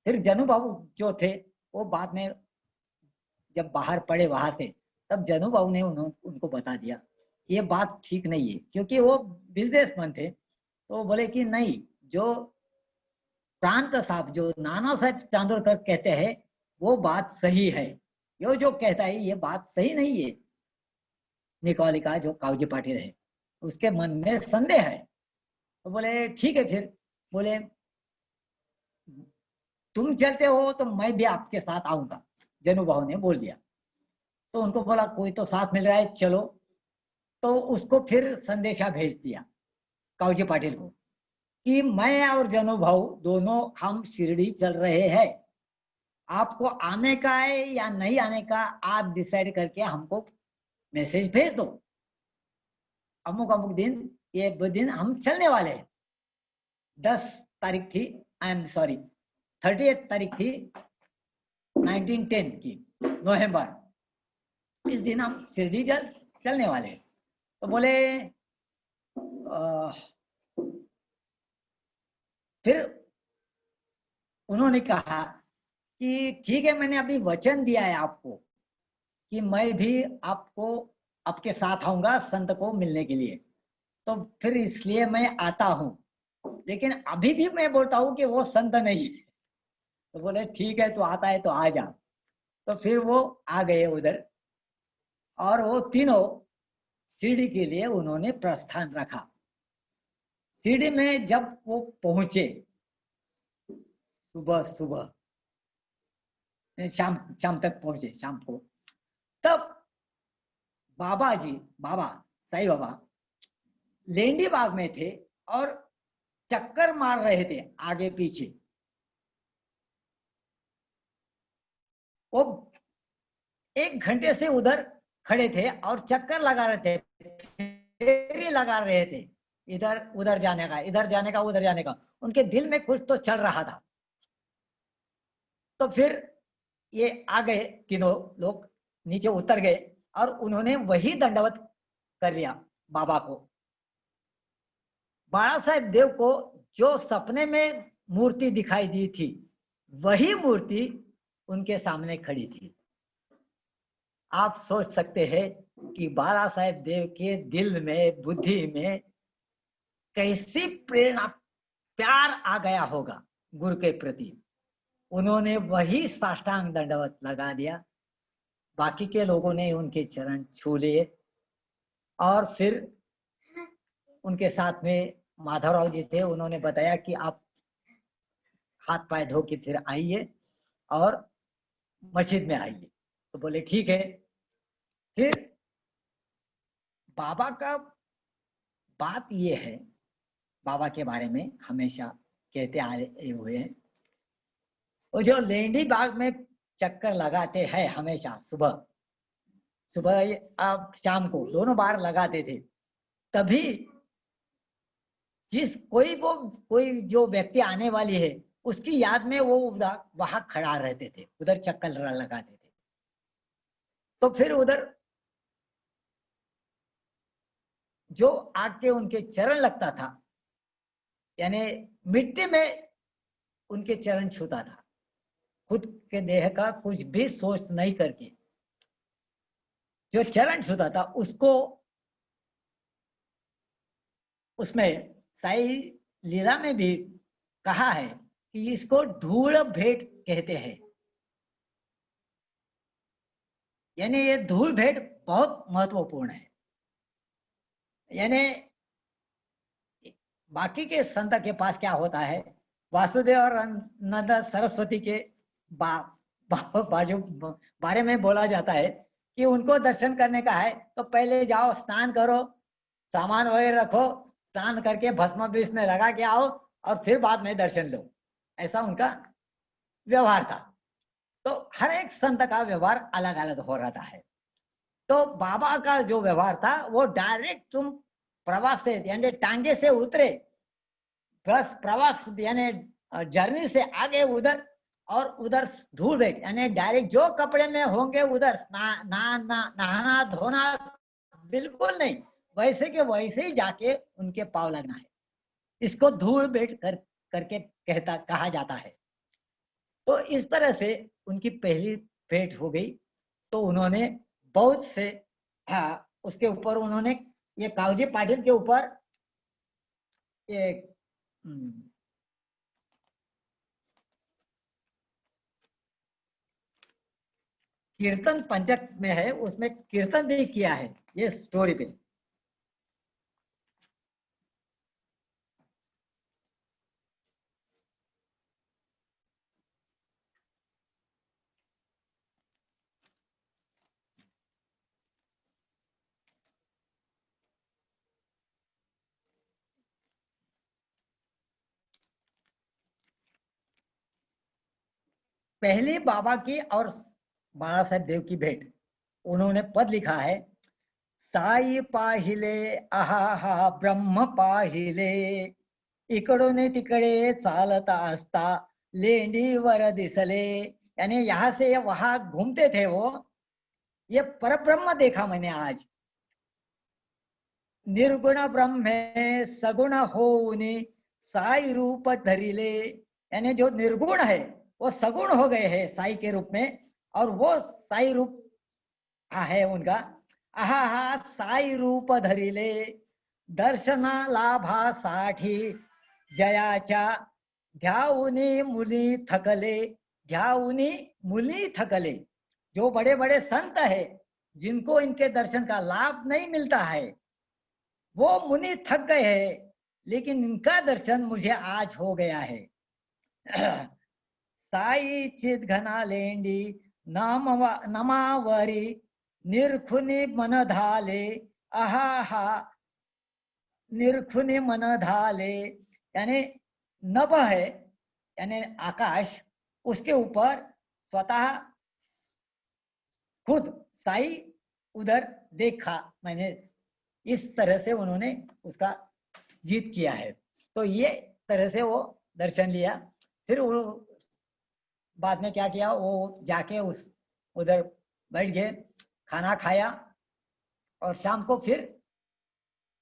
फिर जनु बाबू जो थे वो बाद में जब बाहर पड़े वहां से, तब जनु बाबू ने उनको बता दिया ये बात ठीक नहीं है, क्योंकि वो बिजनेसमैन थे। तो बोले कि नहीं, जो प्रांत साहब जो नाना साहब चांदोरकर कहते हैं वो बात सही है, यो जो कहता है ये बात सही नहीं है। निकाली का जो कावजी पाटिल है उसके मन में संदेह है। तो बोले ठीक है। फिर बोले तुम चलते हो तो मैं भी आपके साथ आऊंगा, जनु भाव ने बोल दिया। तो उनको बोला कोई तो साथ मिल रहा है, चलो। तो उसको फिर संदेशा भेज दिया कावजी पाटिल को कि मैं और जनु भाऊ दोनों हम शिरडी चल रहे हैं, आपको आने का है या नहीं आने का आप डिसाइड करके हमको मैसेज भेज दो। अमुक अमुक दिन, ये दिन हम चलने वाले हैं। 10 तारीख थी, आई एम सॉरी 30 तारीख थी 1910 की नवंबर, इस दिन हम शिरडी चलने वाले हैं। तो बोले फिर उन्होंने कहा कि ठीक है, मैंने अभी वचन दिया है आपको कि मैं भी आपको आपके साथ आऊंगा संत को मिलने के लिए, तो फिर इसलिए मैं आता हूं, लेकिन अभी भी मैं बोलता हूं कि वो संत नहीं है। तो बोले ठीक है, तो आता है तो आ जा। तो फिर वो आ गए उधर, और वो तीनों शिरडी के लिए उन्होंने प्रस्थान रखा। शिरडी में जब वो पहुंचे सुबह सुबह, शाम तक पहुंचे, शाम को, तब बाबा साईं बाबा लेंडी बाग में थे और चक्कर मार रहे थे आगे पीछे। वो 1 घंटे से उधर खड़े थे और चक्कर लगा रहे थे, फेरी लगा रहे थे, इधर उधर जाने का, इधर जाने का, उधर जाने का। उनके दिल में कुछ तो चल रहा था। तो फिर ये आ गए, तीनों लोग नीचे उतर गए और उन्होंने वही दंडवत कर लिया बाबा को। बाला साहेब देव को जो सपने में मूर्ति दिखाई दी थी वही मूर्ति उनके सामने खड़ी थी। आप सोच सकते हैं कि बाला साहेब देव के दिल में, बुद्धि में कैसी प्रेरणा, प्यार आ गया होगा गुरु के प्रति। उन्होंने वही साष्टांग दंडवत लगा दिया। बाकी के लोगों ने उनके चरण छू लिए और फिर उनके साथ में माधवराव जी थे। उन्होंने बताया कि आप हाथ पाए धो के फिर आइए और मस्जिद में आइए। तो बोले ठीक है। फिर बाबा का बात ये है, बाबा के बारे में हमेशा कहते आए हुए हैं, वो जो लेंडी बाग में चक्कर लगाते हैं हमेशा, सुबह आप शाम को दोनों बार लगाते थे। तभी कोई जो व्यक्ति आने वाली है उसकी याद में वो उधर वहां खड़ा रहते थे, उधर चक्कर लगाते थे। तो फिर उधर जो आके उनके चरण लगता था, यानी मिट्टी में उनके चरण छूता था, खुद के देह का कुछ भी सोच नहीं करके जो चरण छूता था उसको, उसमें साई लीला में भी कहा है कि इसको धूल भेंट कहते हैं। यानी ये धूल भेंट बहुत महत्वपूर्ण है। यानी बाकी के संत के पास क्या होता है, वासुदेव और नंद सरस्वती के बारे में बोला जाता है कि उनको दर्शन करने का है तो पहले जाओ स्नान करो, सामान वगैरह रखो, स्नान करके भस्म बीस में लगा के आओ और फिर बाद में दर्शन लो। ऐसा उनका व्यवहार था। तो हर एक संत का व्यवहार अलग अलग हो रहा है। तो बाबा का जो व्यवहार था वो डायरेक्ट तुम प्रवास से यानी टांगे से उतरे, बस प्रवास यानी जर्नी से आगे उधर, और उधर धूल भेंट यानी डायरेक्ट जो कपड़े में होंगे उधर नहाना धोना बिल्कुल नहीं, वैसे के वैसे ही जाके उनके पाँव लगना है। इसको धूल भेंट करके कहा जाता है। तो इस तरह से उनकी पहली भेंट हो गई। तो उन्होंने बहुत से उसके ऊपर उन्होंने ये कावजी पाटिल के ऊपर एक कीर्तन पंचक में है, उसमें कीर्तन भी किया है ये स्टोरी पे। पहले बाबा की और बाला साहेब देव की भेंट, उन्होंने पद लिखा है, साई पाहिले आहा ब्रह्म पाहिले, इकडून तिकडे चालता असता लेंडीवर दिसले। यानी यहाँ से वहां घूमते थे वो, ये परब्रह्म देखा मैंने आज। निर्गुण ब्रह्मे सगुण होने साई रूप धरिले, यानी जो निर्गुण है वो सगुण हो गए हैं साई के रूप में, और वो साई रूप है उनका। आहा साई रूप धरिले दर्शना लाभासाठी जयाच्या ध्याऊनी मुली थकले, ध्याऊनी मुली थकले। जो बड़े बड़े संत है जिनको इनके दर्शन का लाभ नहीं मिलता है वो मुनि थक गए हैं, लेकिन इनका दर्शन मुझे आज हो गया है। साई चित घना लेंडी नमावरी निर्खुनी मन धाले, आहा निर्खुनी मन धाले। यानी नभ है यानी आकाश, उसके ऊपर स्वतः खुद साई उधर देखा मैंने। इस तरह से उन्होंने उसका गीत किया है। तो ये तरह से वो दर्शन लिया। फिर वो बाद में क्या किया, वो जाके उस उधर बैठ गए, खाना खाया और शाम को फिर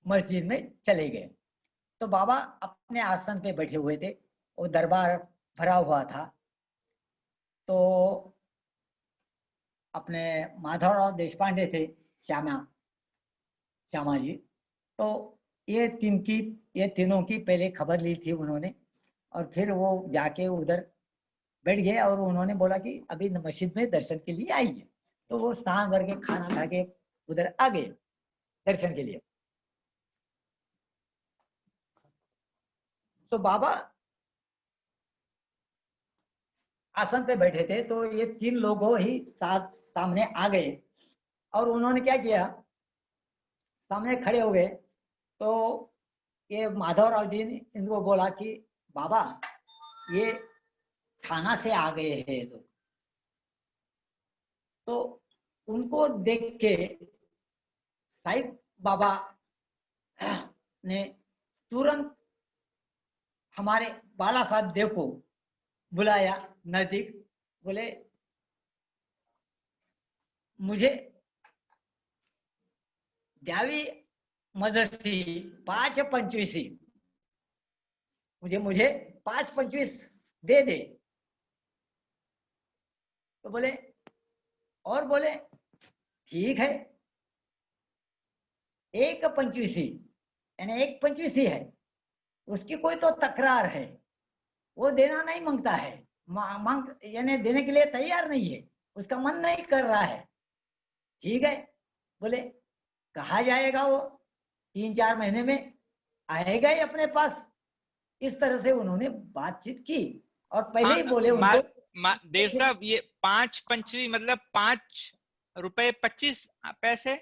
मस्जिद में चले गए। तो बाबा अपने आसन पे बैठे हुए थे, वो दरबार भरा हुआ था। तो अपने माधवराव देशपांडे थे, श्यामा जी, तो ये तीनों की पहले खबर ली थी उन्होंने, और फिर वो जाके उधर बैठ गए और उन्होंने बोला कि अभी मस्जिद में दर्शन के लिए आइए। तो वो स्नान करके खाना खा के उधर आ गए दर्शन के लिए। तो बाबा आसन पे बैठे थे, तो ये तीन लोग ही सामने आ गए और उन्होंने क्या किया, सामने खड़े हो गए। तो ये माधवराव जी ने इनको बोला कि बाबा ये थाना से आ गए हैं लोग। तो उनको देख के साईं बाबा ने तुरंत हमारे बाला साहब देव को बुलाया नजदीक, बोले मुझे द्यावी मदरसी 5:25 मुझे 5:25 दे दे। तो बोले ठीक है, 1:25 यानी 1:25 है, उसकी कोई तो तकरार है, वो देना नहीं मांगता है, मांग यानी देने के लिए तैयार नहीं है, उसका मन नहीं कर रहा है। ठीक है, बोले कहा जाएगा, वो 3-4 महीने में आएगा ही अपने पास। इस तरह से उन्होंने बातचीत की और पहले ही बोले उनको देव साहब, ये 5:25 मतलब 5.25 पैसे?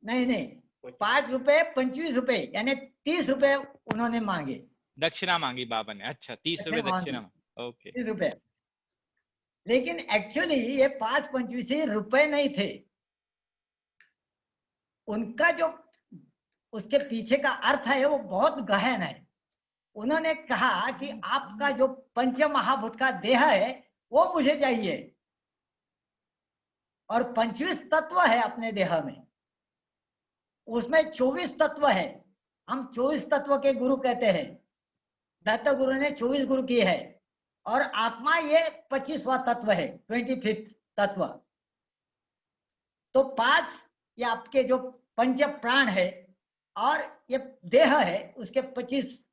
नहीं, 5 रुपए 25 रुपए यानी 30 रुपए उन्होंने मांगे, दक्षिणा मांगी बाबा ने। अच्छा, 30 रुपए दक्षिणा। ओके, 30 रुपए। लेकिन एक्चुअली ये 5:25 रुपए नहीं थे, उनका जो उसके पीछे का अर्थ है वो बहुत गहन है। उन्होंने कहा कि आपका जो पंच महाभूत का देह है वो मुझे चाहिए, और 25 तत्व है अपने देह में, उसमें 24 तत्व है। हम 24 तत्व के गुरु कहते हैं, दत्त गुरु ने 24 गुरु की है, और आत्मा ये 25वां तत्व है, 25th तत्व। तो 5 ये आपके जो पंच प्राण है और ये देह है, उसके 25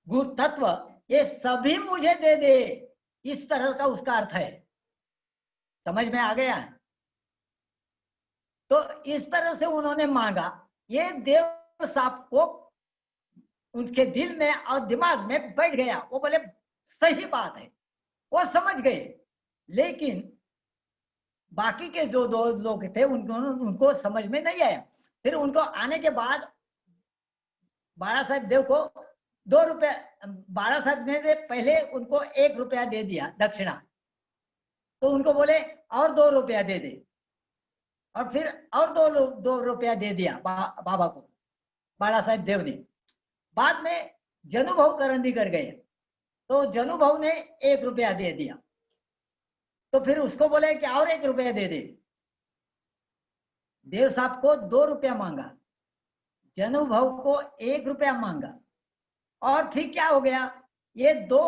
गुरु तत्व, ये सभी मुझे दे दे, इस तरह का उसका अर्थ है। समझ में आ गया? तो इस तरह से उन्होंने मांगा। ये देव साहब को उनके दिल में और दिमाग में बैठ गया, वो बोले सही बात है, वो समझ गए। लेकिन बाकी के जो दो लोग थे उनको समझ में नहीं आया। फिर उनको आने के बाद बाला साहब देव को 2 रुपया, बाला साहब ने पहले उनको 1 रुपया दे दिया दक्षिणा, तो उनको बोले और 2 रुपया दे दे, और फिर और 2 रुपया दे दिया बाबा को, बाला साहब देव ने। बाद में जनुभव करंदी कर गए, तो जनुभव ने 1 रुपया दे दिया, तो फिर उसको बोले कि और 1 रुपया दे दे। देव साहब को 2 रुपया मांगा, जनुभव को 1 रुपया मांगा, और फिर क्या हो गया, ये 2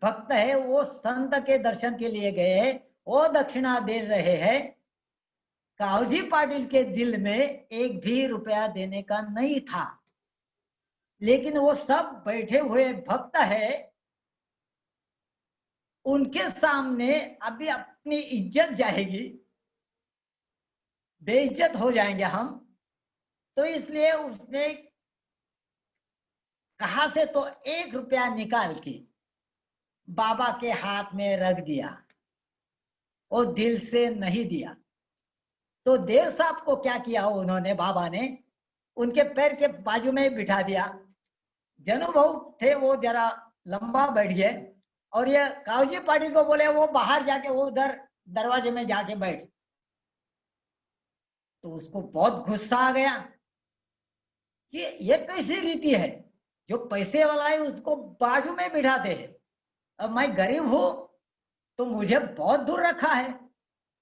भक्त है वो संत के दर्शन के लिए गए, वो दक्षिणा दे रहे हैं। कावजी पाटिल के दिल में 1 भी रुपया देने का नहीं था, लेकिन वो सब बैठे हुए भक्त है, उनके सामने अभी अपनी इज्जत जाएगी, बेइज्जत हो जाएंगे हम, तो इसलिए उसने कहा से तो 1 रुपया निकाल के बाबा के हाथ में रख दिया, वो दिल से नहीं दिया। तो देव साहब को क्या किया उन्होंने, बाबा ने उनके पैर के बाजू में बिठा दिया। जनुभव थे वो जरा लंबा बैठ गए, और ये कावजी पाटिल को बोले वो बाहर जाके वो उधर दरवाजे में जाके बैठ। तो उसको बहुत गुस्सा आ गया कि ये कैसी रीति है, जो पैसे वाला है उसको बाजू में बिठाते हैं, अब मैं गरीब हूं तो मुझे बहुत दूर रखा है,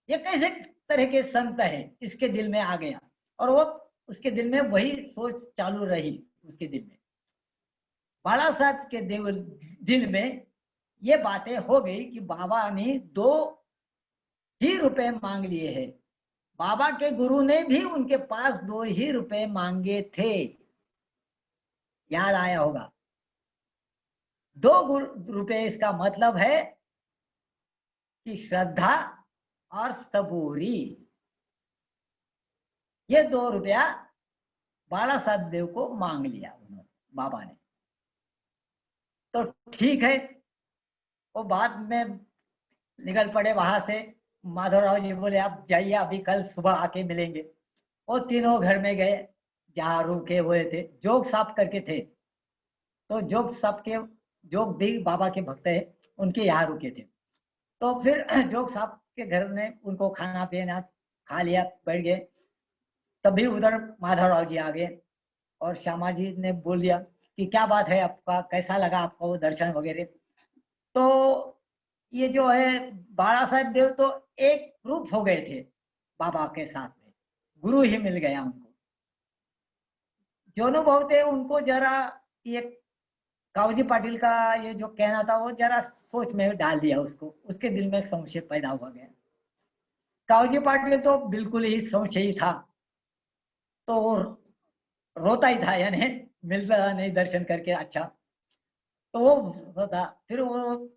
ये कैसे तरह के संत है, इसके दिल में आ गया। और वो उसके दिल में वही सोच चालू रही उसके दिल में। बाला साहब के दिल में ये बातें हो गई कि बाबा ने 2 ही रुपए मांग लिए हैं। बाबा के गुरु ने भी उनके पास 2 ही रुपए मांगे थे, याद आया होगा। 2 रुपए, इसका मतलब है कि श्रद्धा और सबूरी, ये 2 रुपया बाला साहब देव को मांग लिया उन्होंने, बाबा ने। तो ठीक है, वो बाद में निकल पड़े वहां से। माधवराव जी बोले आप जाइए, अभी कल सुबह आके मिलेंगे। वो तीनों घर में गए जहाँ रुके हुए थे, जोग साहब करके थे। तो जोग साहब के, जोग भी बाबा के भक्त है, उनके यहाँ रुके थे। तो फिर जोग साहब के घर में उनको खाना पीना खा लिया, बैठ गए। तभी उधर माधवराव जी आ गए और श्यामा जी ने बोल दिया कि क्या बात है आपका, कैसा लगा आपको वो दर्शन वगैरह। तो ये जो है बाला साहब देव तो एक रूप हो गए थे बाबा के साथ में, गुरु ही मिल गया उनको। जो अनुभव थे उनको जरा ये कावजी पाटिल का ये जो कहना था वो जरा सोच में डाल दिया उसको, उसके दिल में संशय पैदा हो गया। कावजी पाटिल तो बिल्कुल ही संशयी था, तो वो रोता ही था, यानी मिलता नहीं दर्शन करके। अच्छा, तो वो रोता। फिर वो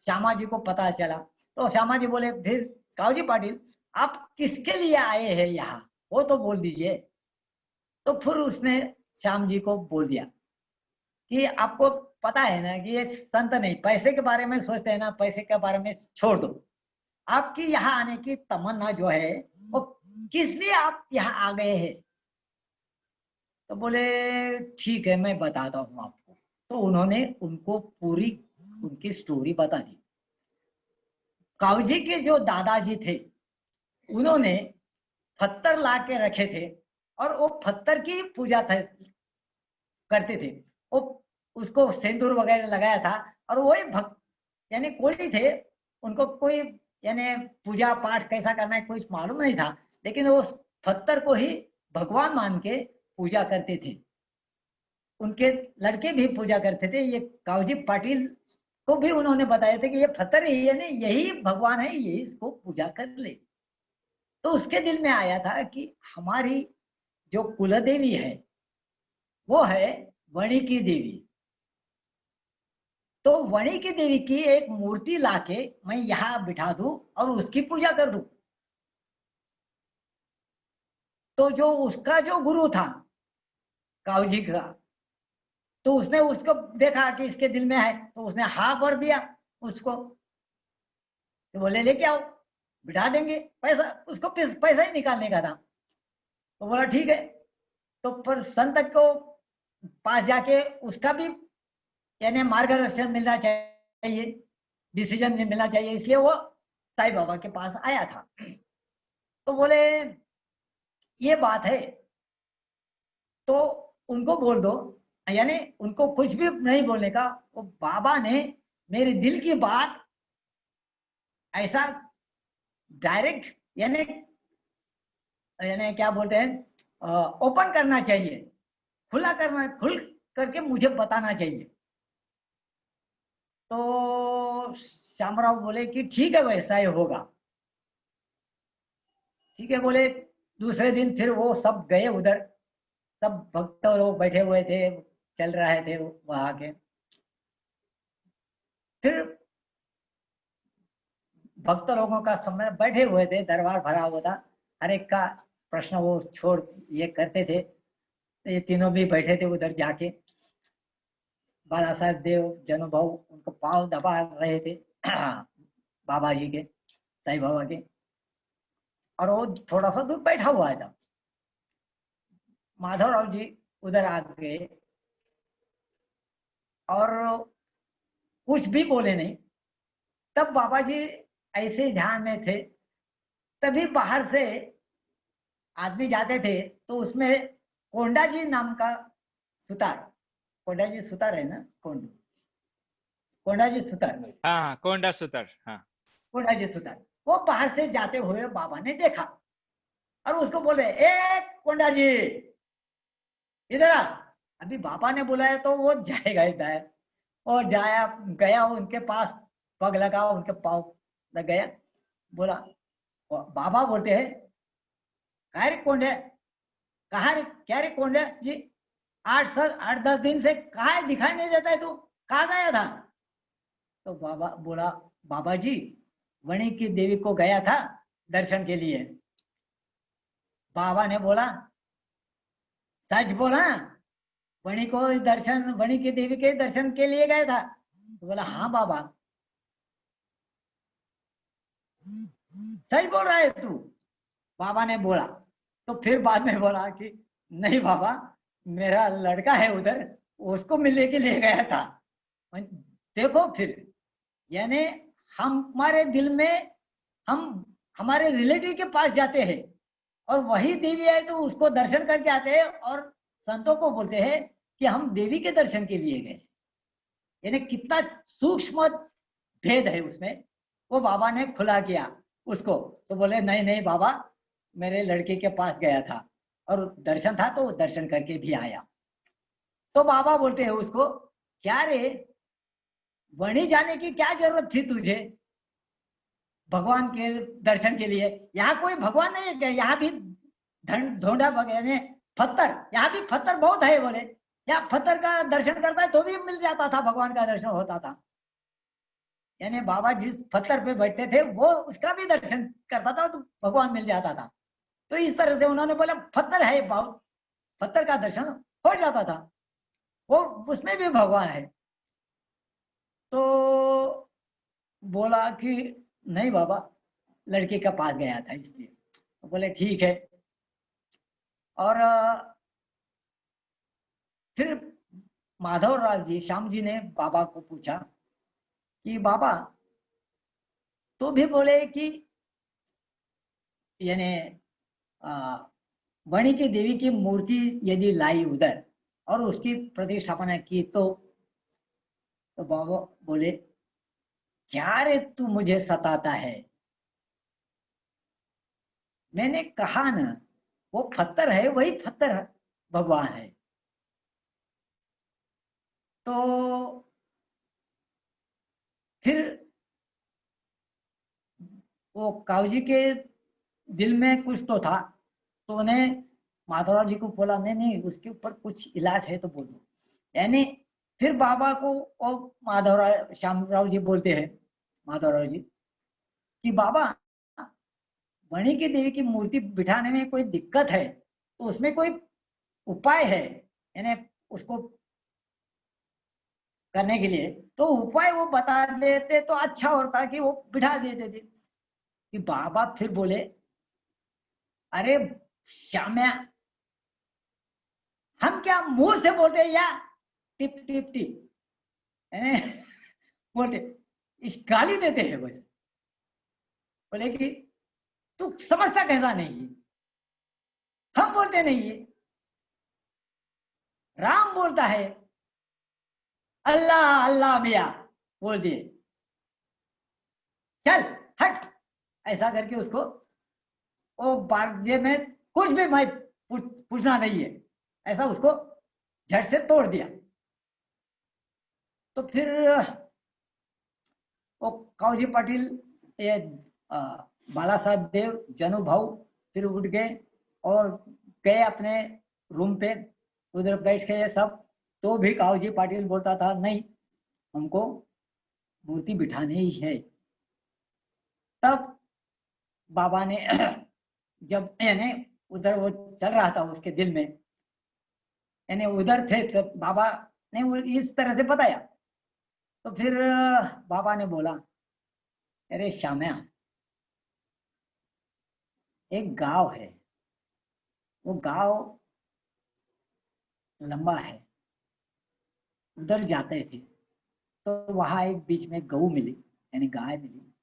श्यामा जी को पता चला, तो श्यामा जी बोले फिर कावजी पाटिल आप किसके लिए आए हैं यहाँ, वो तो बोल दीजिए। तो फिर उसने श्याम जी को बोल दिया कि आपको पता है ना कि ये संत नहीं पैसे के बारे में सोचते हैं ना, पैसे के बारे में छोड़ दो। आपकी यहाँ आने की तमन्ना जो है वो किस लिए आप यहाँ आ गए हैं। तो बोले ठीक है मैं बताता हूँ आपको। तो उन्होंने उनको पूरी उनकी स्टोरी बता दी। कावजी के जो दादाजी थे उन्होंने पत्थर ला के रखे थे और वो पत्थर की पूजा करते थे। वो उसको सिंदूर वगैरह लगाया था और वही भक्त यानी कोई थे, उनको कोई यानी पूजा पाठ कैसा करना है कुछ मालूम नहीं था, लेकिन वो पत्थर को ही भगवान मान के पूजा करते थे। उनके लड़के भी पूजा करते थे। ये कावजी पाटिल को भी उन्होंने बताया था कि ये पत्थर ही यानी यही भगवान है, यही इसको पूजा कर ले। तो उसके दिल में आया था कि हमारी जो कुलदेवी है वो है वणी की देवी। तो वणी की देवी की एक मूर्ति लाके मैं यहाँ बिठा दूं और उसकी पूजा कर दूं। तो जो उसका जो गुरु था कावजी का, तो उसने उसको देखा कि इसके दिल में है, तो उसने हाँ भर दिया उसको। तो बोले लेके आओ बिठा देंगे, पैसा उसको पैसा ही निकालने का था। तो बोला ठीक है। तो पर संत को पास जाके उसका भी यानी मार्गदर्शन मिलना चाहिए, डिसीजन मिलना चाहिए, इसलिए वो साईं बाबा के पास आया था। तो बोले ये बात है तो उनको बोल दो, यानी उनको कुछ भी नहीं बोलने का। वो बाबा ने मेरे दिल की बात ऐसा डायरेक्ट यानी क्या बोलते हैं ओपन करना चाहिए, खुला करना, खुल करके मुझे बताना चाहिए। तो श्यामराव बोले कि ठीक है वैसा ही होगा। ठीक है बोले। दूसरे दिन फिर वो सब गए उधर, सब भक्त लोग बैठे हुए थे, चल रहे थे वहां के। फिर भक्त लोगों का समय बैठे हुए थे, दरबार भरा हुआ था, हर एक का प्रश्न वो छोड़ ये करते थे। ये तीनों भी बैठे थे उधर जाके। बाला साहब देव जनुभव उनको पाँव दबा रहे थे बाबा जी के, साईं बाबा के। और वो थोड़ा सा दूर बैठा हुआ था। माधवराव जी उधर आ गए और कुछ भी बोले नहीं। तब बाबा जी ऐसे ध्यान में थे, तभी बाहर से आदमी जाते थे तो उसमें कोंडा जी नाम का सुतार, कोंडा जी सुतार है ना, कोंडा जी सुतार, हाँ कोंडा सुतार, हाँ कोंडा जी सुतार, वो बाहर से जाते हुए बाबा ने देखा और उसको बोले ए कोंडा जी इधर आ। अभी बाबा ने बुलाया तो वो जाएगा इधर, और जाया गया उनके पास, पग लगा, उनके पाँव लग गया, बोला, बाबा बोलते हैं, कहा रे कौन है, कहा रे, क्या रे कौन है जी, 8-10 दिन से कहा दिखाई नहीं देता है तू, कहाँ गया था? तो बाबा बोला, बाबा जी वणी की देवी को गया था दर्शन के लिए। बाबा ने बोला, सच बोला, वणी को दर्शन, वणी की देवी के दर्शन के लिए गया था? तो बोला, हाँ बाबा। सच बोल रहा है तू? बाबा ने बोला। तो फिर बाद में बोला कि नहीं बाबा, मेरा लड़का है उधर, उसको मिलने के लिए गया था। देखो फिर, यानी हमारे दिल में हम हमारे रिलेटिव के पास जाते हैं और वही देवी है तो उसको दर्शन करके आते हैं, और संतों को बोलते हैं कि हम देवी के दर्शन के लिए गए। यानी कितना सूक्ष्म भेद है उसमें, वो बाबा ने खुला किया उसको। तो बोले, नहीं नहीं बाबा, मेरे लड़के के पास गया था और दर्शन था तो दर्शन करके भी आया। तो बाबा बोलते हैं उसको, क्या रे, वणी जाने की क्या जरूरत थी तुझे भगवान के दर्शन के लिए? यहाँ कोई भगवान नहीं है, यहाँ भी ढोंढा भगवान, पत्थर, यहाँ भी पत्थर बहुत है। बोले, यहाँ पत्थर का दर्शन करता है तो भी मिल जाता था, भगवान का दर्शन होता था। यानी बाबा जिस पत्थर पे बैठते थे वो उसका भी दर्शन करता था तो भगवान मिल जाता था। तो इस तरह से उन्होंने बोला, पत्थर है बहुत, पत्थर का दर्शन हो जाता था, वो उसमें भी भगवान है। तो बोला कि नहीं बाबा, लड़के के पास गया था इसलिए। तो बोले ठीक है। और फिर माधवराव जी, श्याम जी ने बाबा को पूछा कि बाबा तो भी बोले कि यानी वणी की देवी की मूर्ति यदि लाई उधर और उसकी प्रतिष्ठापना की तो बाबा बोले, क्या रे तू मुझे सताता है? मैंने कहा ना, वो पत्थर है, वही पत्थर भगवान है। तो फिर वो कावजी के दिल में कुछ तो था, तो उन्हें माधवराव जी को बोला, नहीं नहीं उसके ऊपर कुछ इलाज है तो बोलो। यानी फिर बाबा को और माधवराव, श्यामराव जी बोलते हैं, माधवराव जी, कि बाबा वणी की देवी की मूर्ति बिठाने में कोई दिक्कत है तो उसमें कोई उपाय है, यानी उसको करने के लिए तो उपाय वो बता देते तो अच्छा होता कि वो बिठा देते थे। कि बाबा फिर बोले, अरे श्याम्या, हम क्या मुंह से बोलते या टिप टिप टिप बोलते, इस गाली देते हैं। बोले कि तू समझता कैसा नहीं है, हम बोलते नहीं है, राम बोलता है, अल्लाह अल्लाह मिया बोल दिए, चल हट, ऐसा करके उसको वो बारजे में कुछ भी मैं पूछना नहीं है, ऐसा उसको झट से तोड़ दिया। तो फिर वो कावजी पाटिल, ये बाला साहब देव, जनू भाऊ फिर उठ गए और गए अपने रूम पे, उधर बैठ गए सब। तो भी कावजी पाटिल बोलता था, नहीं हमको मूर्ति बिठानी ही है। तब बाबा ने जब यानी उधर वो चल रहा था उसके दिल में, यानी उधर थे, तो बाबा ने वो इस तरह से बताया। तो फिर बाबा ने बोला, अरे श्याम्या, एक गांव है, वो गांव लंबा है, उधर जाते थे तो वहां एक बीच में गऊ मिली, यानी गाय मिली।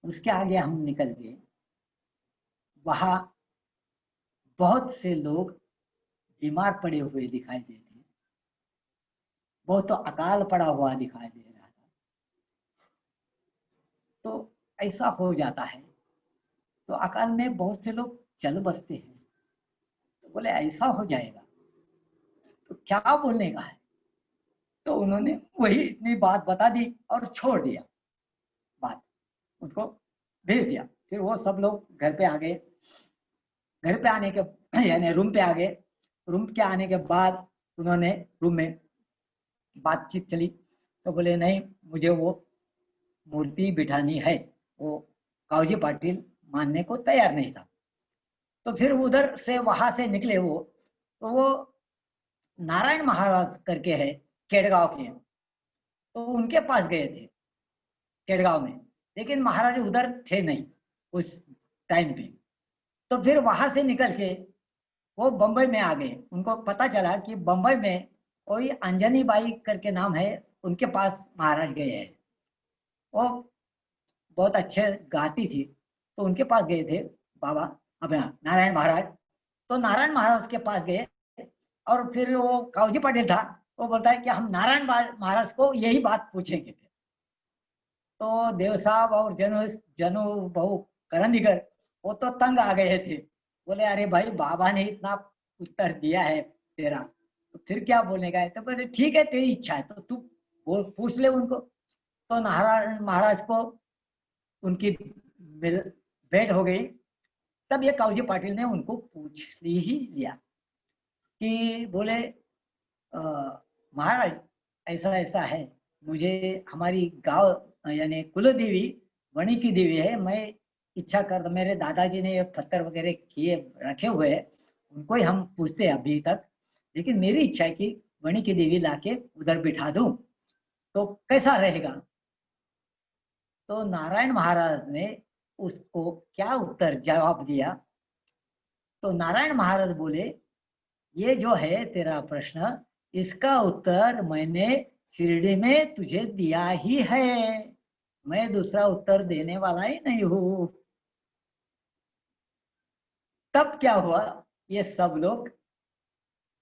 उसके आगे हम निकल गए, वहां बहुत से लोग बीमार पड़े हुए दिखाई देते, बहुत तो अकाल पड़ा हुआ दिखाई दे रहा था। तो ऐसा हो जाता है, तो अकाल में बहुत से लोग चल बसते हैं। तो बोले ऐसा हो जाएगा तो क्या बोलने का है। तो उन्होंने वही इतनी बात बता दी और छोड़ दिया बात, उनको भेज दिया। फिर वो सब लोग घर पे आ गए। घर पे आने के यानी रूम पे आ गए। रूम के आने के बाद उन्होंने रूम में बातचीत चली, तो बोले नहीं मुझे वो मूर्ति बिठानी है। वो कावजी पाटिल मानने को तैयार नहीं था। तो फिर उधर से वहां से निकले वो, तो वो नारायण महाराज करके है केड़गांव के, तो उनके पास गए थे केड़गांव में, लेकिन महाराज उधर थे नहीं उस टाइम पे। तो फिर वहां से निकल के वो बंबई में आ गए। उनको पता चला कि बंबई में कोई अंजनी बाई करके नाम है, उनके पास महाराज गए हैं। वो बहुत अच्छे गाती थी, तो उनके पास गए थे बाबा अपना नारायण महाराज। तो नारायण महाराज के पास गए और फिर वो कावजी पाटिल था, वो बोलता है कि हम नारायण महाराज को यही बात पूछेंगे। तो देव साहब और जनु बहु करंदीकर वो तो तंग आ गए थे। बोले अरे भाई बाबा ने इतना उत्तर दिया है तेरा, तो फिर क्या बोलने का है। तो बोले ठीक है तेरी इच्छा है तो तू बोल, पूछ ले उनको। तो नारायण महाराज को उनकी भेंट हो गई। तब ये कावजी पाटिल ने उनको पूछ ही लिया कि बोले महाराज ऐसा ऐसा है, मुझे हमारी गांव यानी कुल देवी वणी की देवी है, मैं इच्छा कर, मेरे दादाजी ने ये पत्थर वगैरह किए रखे हुए हैं, उनको ही हम पूछते हैं अभी तक, लेकिन मेरी इच्छा है कि वणी की देवी लाके उधर बिठा दूं, तो कैसा रहेगा। तो नारायण महाराज ने उसको क्या उत्तर जवाब दिया। तो नारायण महाराज बोले ये जो है तेरा प्रश्न, इसका उत्तर मैंने शिरडी में तुझे दिया ही है, मैं दूसरा उत्तर देने वाला ही नहीं हूं। तब क्या हुआ, ये सब लोग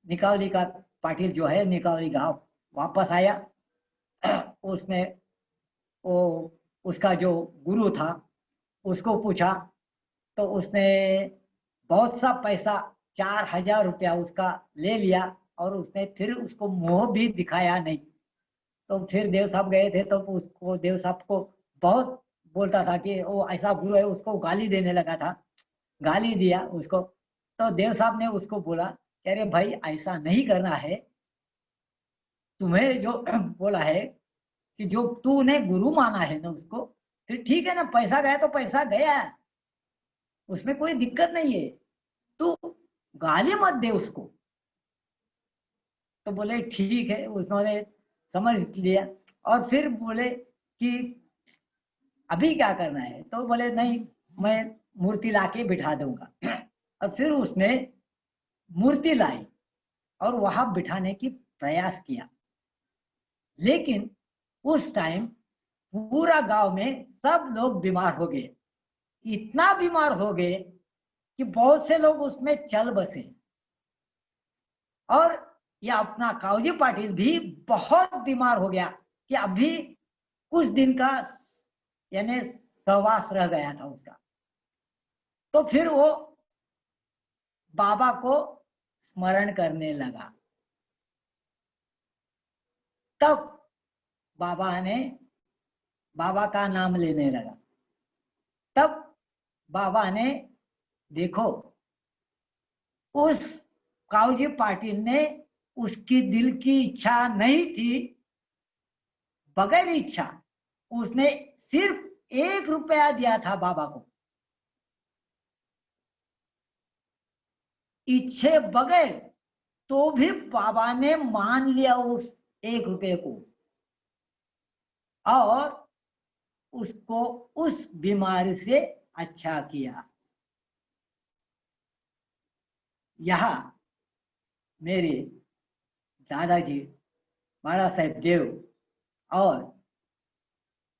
निकावली का पाटिल जो है निकावली गांव वापस आया। उसने वो उसका जो गुरु था उसको पूछा, तो उसने बहुत सा पैसा 4000 रुपया उसका ले लिया और उसने फिर उसको मुंह भी दिखाया नहीं। तो फिर देव साहब गए थे, तो उसको देव साहब को बहुत बोलता था कि वो ऐसा गुरु है, उसको गाली देने लगा था, गाली दिया उसको। तो देव साहब ने उसको बोला कि अरे भाई ऐसा नहीं करना है, तुम्हें जो बोला है कि जो तूने गुरु माना है ना उसको, फिर ठीक है ना, पैसा गया तो पैसा गया, उसमें कोई दिक्कत नहीं है, तू गाली मत दे उसको। तो बोले ठीक है, उन्होंने समझ लिया। और फिर बोले कि अभी क्या करना है, तो बोले नहीं मैं मूर्ति लाके बिठा दूंगा। और फिर उसने मूर्ति लाई और वहां बिठाने की प्रयास किया, लेकिन उस टाइम पूरा गांव में सब लोग बीमार हो गए, इतना बीमार हो गए कि बहुत से लोग उसमें चल बसे। और यह अपना कावजी पाटिल भी बहुत बीमार हो गया कि अभी कुछ दिन का यानी सहवास रह गया था उसका। तो फिर वो बाबा को स्मरण करने लगा। तब बाबा का नाम लेने लगा। तब बाबा ने देखो उस कावजी पाटिल ने उसकी दिल की इच्छा नहीं थी, बगैर इच्छा उसने सिर्फ 1 रुपया दिया था बाबा को, इच्छे बगैर, तो भी बाबा ने मान लिया उस 1 रुपये को और उसको उस बीमारी से अच्छा किया। यहाँ मेरे दादाजी बाला साहेब देव और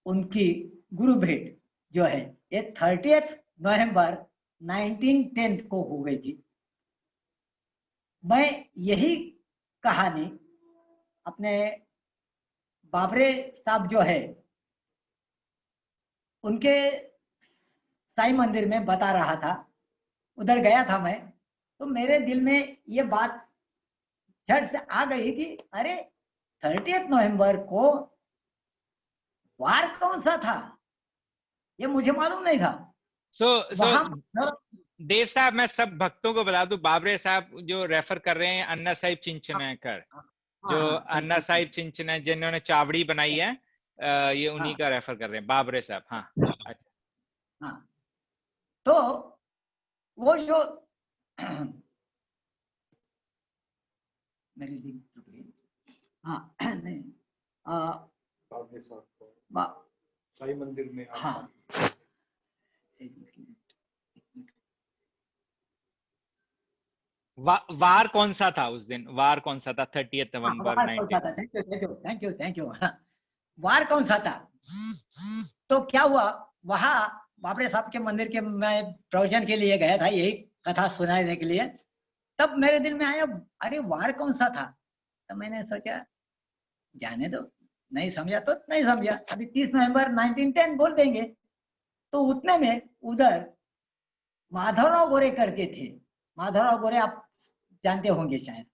उनकी गुरु भेंट जो है ये 30 नवंबर 1910 को हो गई थी। मैं यही कहानी अपने बाबरे साहब जो है उनके साईं मंदिर में बता रहा था, उधर गया था मैं, तो मेरे दिल में ये बात झट से आ गई कि अरे 30 नवंबर को वार कौन सा था, ये मुझे मालूम नहीं था। सो वहां देव साहब, मैं सब भक्तों को बता दूं, बाबरे साहब जो रेफर कर रहे हैं अन्ना साहिब चिंचनेकर, जो अन्ना साहिब चिंचने जिन्होंने चावड़ी बनाई है, ये उन्हीं का रेफर कर रहे हैं, बाबरे साहब। हाँ, अच्छा। हाँ, तो वो जो मेरी लिंक टूट गई। हाँ नहीं, बाबरे साहब को बा- साई मंदिर में हाँ, वार कौन सा था उस दिन? वार कौन सा था 30 नवंबर वार कौन सा 19? था? Thank you. वार कौन सा था? तो क्या हुआ, वहां बाबरे साहब के मंदिर के मैं प्रवचन के लिए गया था, यही कथा सुनाने के लिए। तब मेरे दिल में आया, अरे वार कौन सा था? तो मैंने सोचा जाने दो, नहीं समझा तो नहीं समझा, अभी 30 नवंबर 1910 बोल देंगे। तो उतने में उधर माधवराव गोरे करके थे, माधवराव गोरे आप जानते होंगे शायद।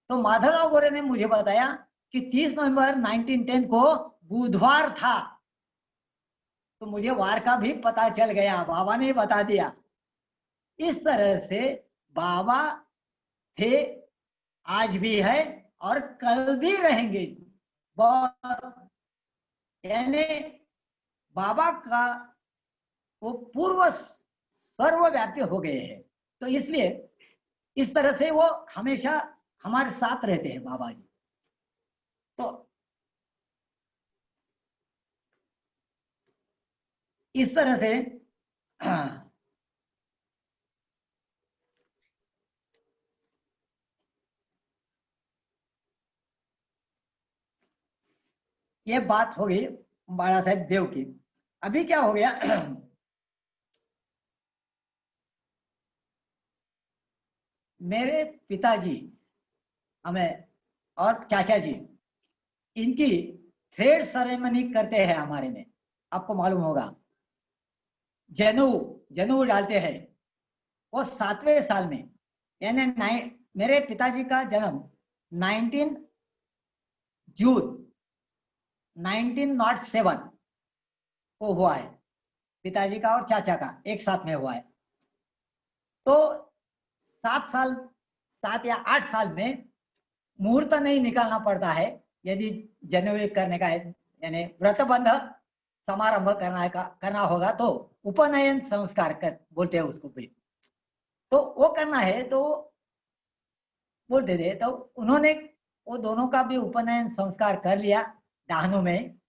तो माधवराव गोरे ने मुझे बताया कि 30 नवंबर 1910 को बुधवार था। तो मुझे वार का भी पता चल गया, बाबा ने बता दिया। इस तरह से बाबा थे, आज भी है और कल भी रहेंगे। यानी बाबा का वो पूर्व सर्वव्यापी हो गए हैं। तो इसलिए इस तरह से वो हमेशा हमारे साथ रहते हैं बाबा जी। तो इस तरह से ये बात हो गई बाला साहेब देव की। अभी क्या हो गया, मेरे पिताजी हमें और चाचा जी इनकी थ्रेड सेरेमनी करते हैं हमारे में, आपको मालूम होगा। जनेऊ डालते हैं वो 7वें साल में। यानी मेरे पिताजी का जन्म 19 जून 1907 को हुआ है, पिताजी का और चाचा का एक साथ में हुआ है। तो 7 या 8 साल में मुहूर्त नहीं निकालना पड़ता है यदि जनेऊ करने का है, यानी व्रतबंध समारंभ करना होगा तो उपनयन संस्कार बोलते हैं उसको भी। तो वो करना है तो बोलते थे। तो उन्होंने वो दोनों का भी उपनयन संस्कार कर लिया डाहनों में।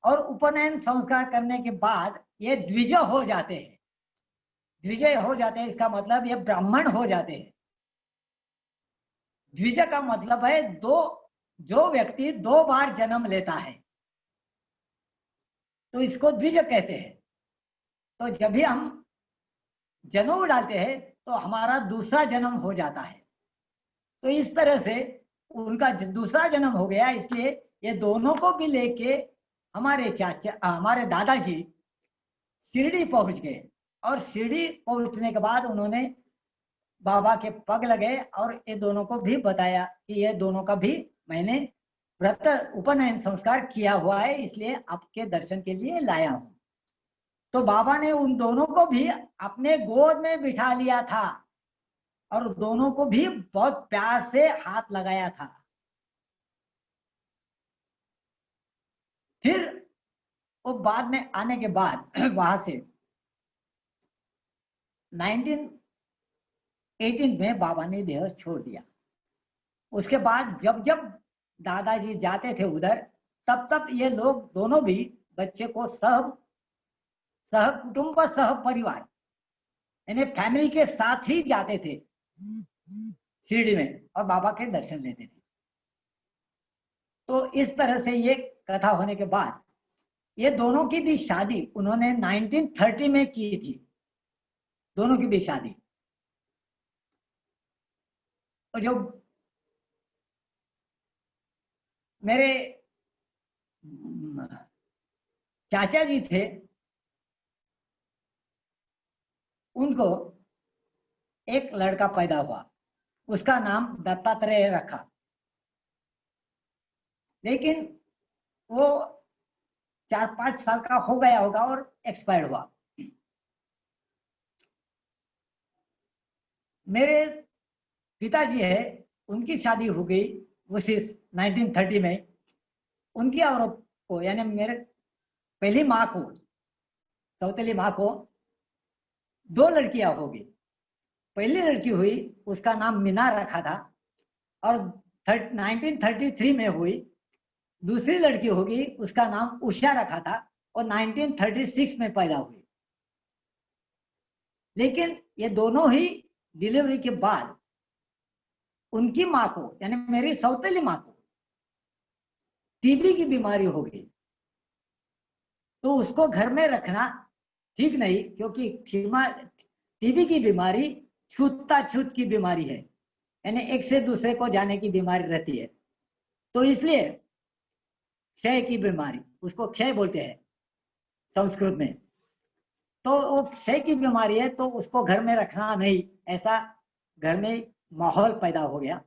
और उपनयन संस्कार करने के बाद ये द्विज हो जाते हैं। द्विजय हो जाते हैं इसका मतलब ये ब्राह्मण हो जाते हैं। द्विज का मतलब है जो व्यक्ति 2 बार जन्म लेता है, तो इसको द्विज कहते हैं। तो जब भी हम जनेऊ डालते हैं तो हमारा दूसरा जन्म हो जाता है। तो इस तरह से उनका दूसरा जन्म हो गया, इसलिए ये दोनों को भी लेके हमारे दादाजी शिरडी पहुंच गए। और शिरडी पहुंचने के बाद उन्होंने बाबा के पग लगे और ये दोनों को भी बताया कि ये दोनों का भी मैंने व्रत उपनयन संस्कार किया हुआ है, इसलिए आपके दर्शन के लिए लाया हूं। तो बाबा ने उन दोनों को भी अपने गोद में बिठा लिया था और दोनों को भी बहुत प्यार से हाथ लगाया था। फिर वो बाद में आने के बाद वहां से 1918 में बाबा ने देह छोड़ दिया। उसके बाद जब जब दादाजी जाते थे उधर, तब तब ये लोग दोनों भी बच्चे को सह कुटुंब सह परिवार यानी फैमिली के साथ ही जाते थे शिरडी में और बाबा के दर्शन लेते थे। तो इस तरह से ये कथा होने के बाद ये दोनों की भी शादी उन्होंने 1930 में की थी, दोनों की भी शादी। और जो मेरे चाचा जी थे उनको एक लड़का पैदा हुआ, उसका नाम दत्तात्रेय रखा। लेकिन वो 4-5 साल का हो गया होगा और एक्सपायर हुआ। मेरे पिताजी है, उनकी शादी हो गई उसी 1930 में। उनकी औरत को यानी मेरे पहली माँ को, सौतेली माँ को 2 लड़कियां हो गई। पहली लड़की हुई, उसका नाम मीना रखा था, और 1933 में हुई। दूसरी लड़की होगी, उसका नाम उषा रखा था, और 1936 में पैदा हुई। लेकिन ये दोनों ही डिलीवरी के बाद उनकी माँ को यानी मेरी सौतेली माँ को टीबी की बीमारी हो गई। तो उसको घर में रखना ठीक नहीं, क्योंकि टीबी की बीमारी छूत की बीमारी है, यानी एक से दूसरे को जाने की बीमारी रहती है। तो इसलिए क्षय की बीमारी, उसको क्षय बोलते हैं संस्कृत में। तो वो क्षय की बीमारी है, तो उसको घर में रखना नहीं, ऐसा घर में माहौल पैदा हो गया।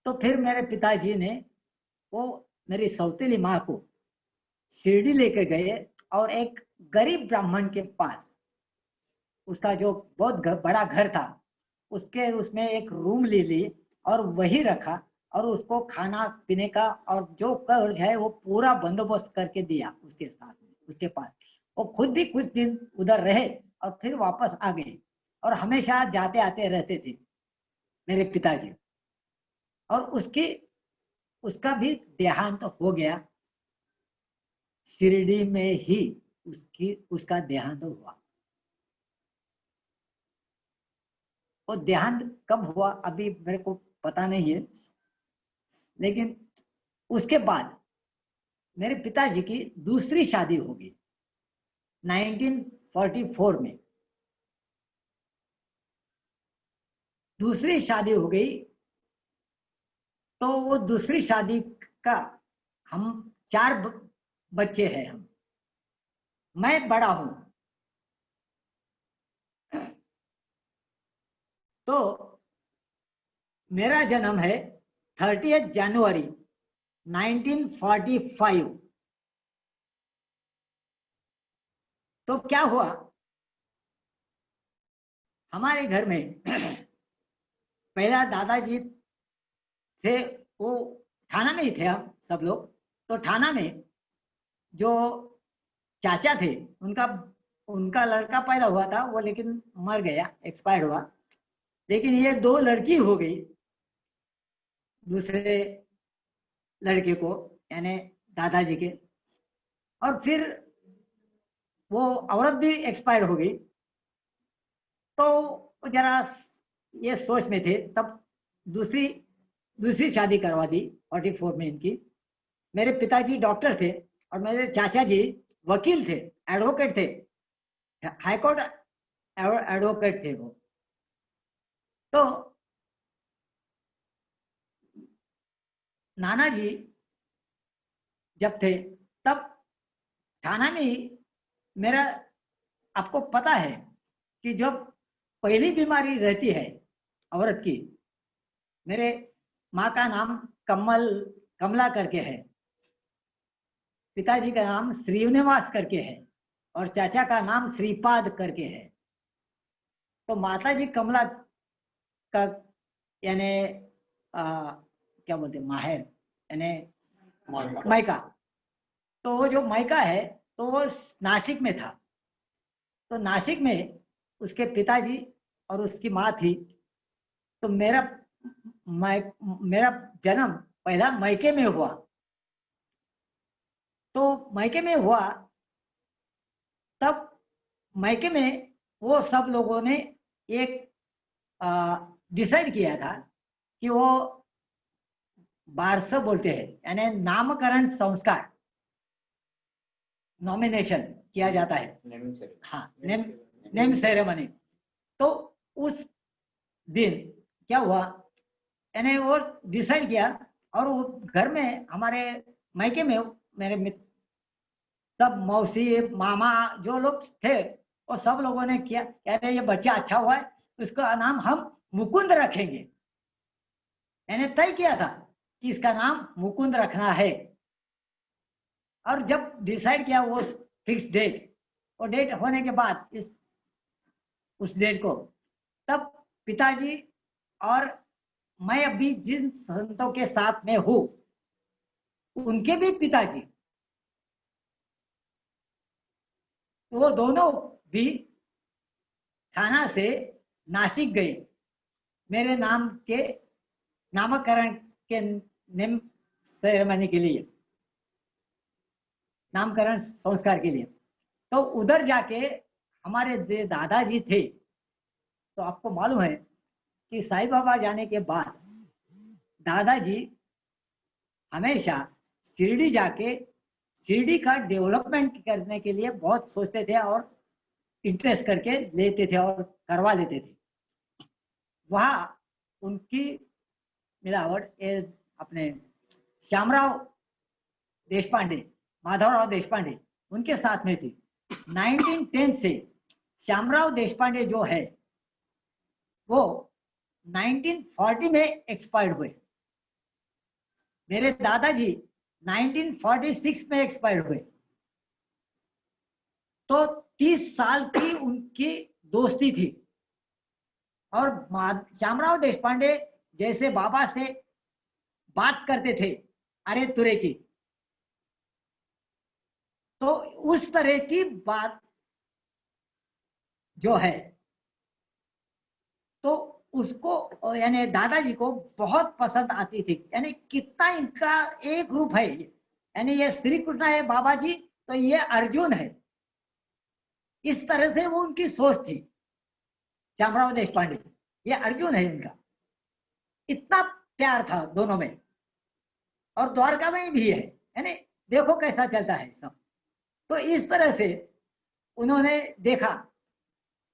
तो फिर मेरे पिताजी ने वो मेरी सौतेली माँ को शिरडी लेकर गए और एक गरीब ब्राह्मण के पास, उसका जो बहुत बड़ा घर था, उसमें एक रूम ले ली और वही रखा, और उसको खाना पीने का और जो कर्ज है वो पूरा बंदोबस्त करके दिया उसके साथ में, उसके पास। वो खुद भी कुछ दिन उधर रहे और फिर वापस आ गए, और हमेशा जाते आते रहते थे मेरे पिताजी। और उसका भी देहांत हो गया, शिरडी में ही उसका देहांत हुआ। वो देहांत कब हुआ अभी मेरे को पता नहीं है, लेकिन उसके बाद मेरे पिताजी की दूसरी शादी होगी 1944 में। दूसरी शादी हो गई, तो वो दूसरी शादी का हम 4 बच्चे हैं हम, मैं बड़ा हूं। तो मेरा जन्म है 30 जनवरी 1945। तो क्या हुआ, हमारे घर में पहला दादाजी थे, वो थाना में ही थे, हम सब लोग। तो थाना में जो चाचा थे, उनका लड़का पैदा हुआ था वो, लेकिन मर गया, एक्सपायर हुआ। लेकिन ये 2 लड़की हो गई दूसरे लड़के को, यानी दादाजी के। और फिर वो औरत भी एक्सपायर हो गई। तो जरा ये सोच में थे, तब दूसरी शादी करवा दी 44 में इनकी। मेरे पिताजी डॉक्टर थे और मेरे चाचा जी वकील थे, एडवोकेट थे, हाई कोर्ट एडवोकेट थे वो। तो नाना जी जब थे तब थाना में ही मेरा, आपको पता है कि जब पहली बीमारी रहती है औरत की, मेरे माँ का नाम कमला करके है, पिताजी का नाम श्रीनिवास करके है, और चाचा का नाम श्रीपाद करके है। तो माता जी कमला का यानी क्या बोलते माहिर, यानी मायका। तो वो जो मायका है तो वो नासिक में था। तो नासिक में उसके पिताजी और उसकी माँ थी। तो मेरा जन्म पहला मायके में हुआ। तो मायके में हुआ, तब मायके में वो सब लोगों ने एक डिसाइड किया था कि वो बारस बोलते हैं, यानी नामकरण संस्कार, नॉमिनेशन किया जाता है। हाँ, नेम सेरेमनी। तो उस दिन क्या हुआ, यानी वो डिसाइड किया, और वो घर में हमारे मायके में मेरे मित्र सब, मौसी मामा जो लोग थे, वो सब लोगों ने किया, कहते ये बच्चा अच्छा हुआ है, उसका नाम हम मुकुंद रखेंगे, यानी तय किया था कि इसका नाम मुकुंद रखना है। और जब डिसाइड किया वो फिक्स डेट, वो डेट होने के बाद उस डेट को, तब पिताजी और मैं अभी जिन संतों के साथ में हूं उनके भी पिताजी, वो दोनों भी थाना से नासिक गए मेरे नाम के नामकरण के नेम सेरेमनी के लिए, नामकरण संस्कार के लिए। तो उधर जाके हमारे दादाजी थे। तो आपको मालूम है कि साईं बाबा जाने के बाद दादाजी हमेशा शिरडी जाके शिरडी का डेवलपमेंट करने के लिए बहुत सोचते थे और इंटरेस्ट करके लेते थे और करवा लेते थे। वहाँ उनकी मिलावट अपने श्यामराव देशपांडे, माधवराव देशपांडे उनके साथ में थी। 1910 से श्यामराव देशपांडे जो है वो 1940 में एक्सपायर्ड हुए। मेरे दादाजी 1946 में एक्सपायर्ड हुए। तो 30 साल की उनकी दोस्ती थी। और श्यामराव देशपांडे जैसे बाबा से बात करते थे अरे तुरे की, तो उस तरह की बात जो है तो उसको यानी दादाजी को बहुत पसंद आती थी। यानी कितना इनका एक रूप है, यानी ये श्री कृष्ण है बाबा जी तो ये अर्जुन है, इस तरह से वो उनकी सोच थी। श्यामराव देशपांडे ये अर्जुन है इनका, इतना प्यार था दोनों में। और द्वारका में भी है, यानी देखो कैसा चलता है सब। तो इस तरह से उन्होंने देखा,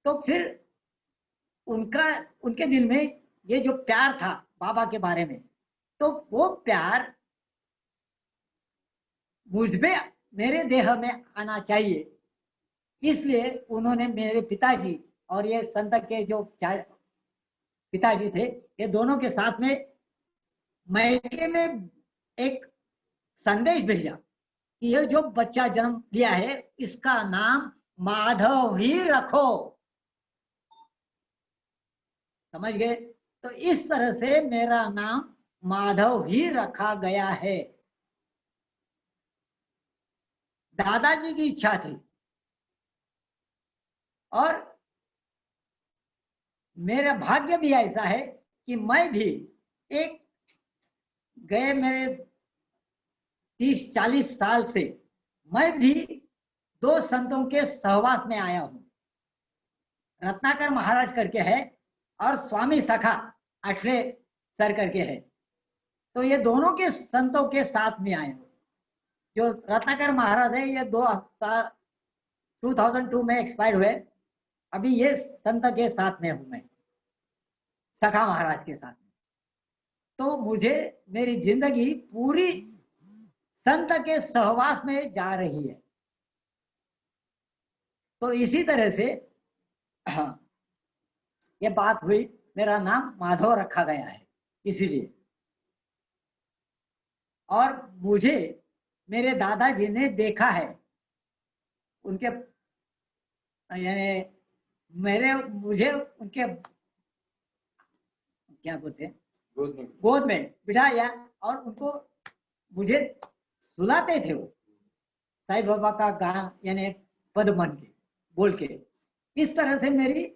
तो फिर उनके दिल में ये जो प्यार था बाबा के बारे में, तो वो प्यार मुझमें मेरे देह में आना चाहिए। इसलिए उन्होंने मेरे पिताजी और ये संत के जो पिताजी थे, ये दोनों के साथ में मैके में एक संदेश भेजा कि ये जो बच्चा जन्म लिया है इसका नाम माधव ही रखो। समझ गए? तो इस तरह से मेरा नाम माधव ही रखा गया है। दादाजी की इच्छा थी और मेरा भाग्य भी ऐसा है कि मैं भी एक गए मेरे 30-40 साल से मैं भी दो संतों के सहवास में आया हूं। रत्नाकर महाराज करके है और स्वामी सखा अठरे सर करके है। तो ये दोनों के संतों के साथ में आए हूं। जो रत्नाकर महाराज है ये 2002 में एक्सपायर हुए। अभी ये संत के साथ में हूं मैं, सखा महाराज के साथ में। तो मुझे मेरी जिंदगी पूरी संत के सहवास में जा रही है। तो इसी तरह से ये बात हुई, मेरा नाम माधव रखा गया है इसीलिए। और मुझे मेरे दादाजी ने देखा है, उनके यानी मुझे उनके क्या बोलते हैं गोद में बिठाया और उनको मुझे सुलाते थे। वो साईं बाबा का गान यानी पद मन के बोल के, इस तरह से मेरी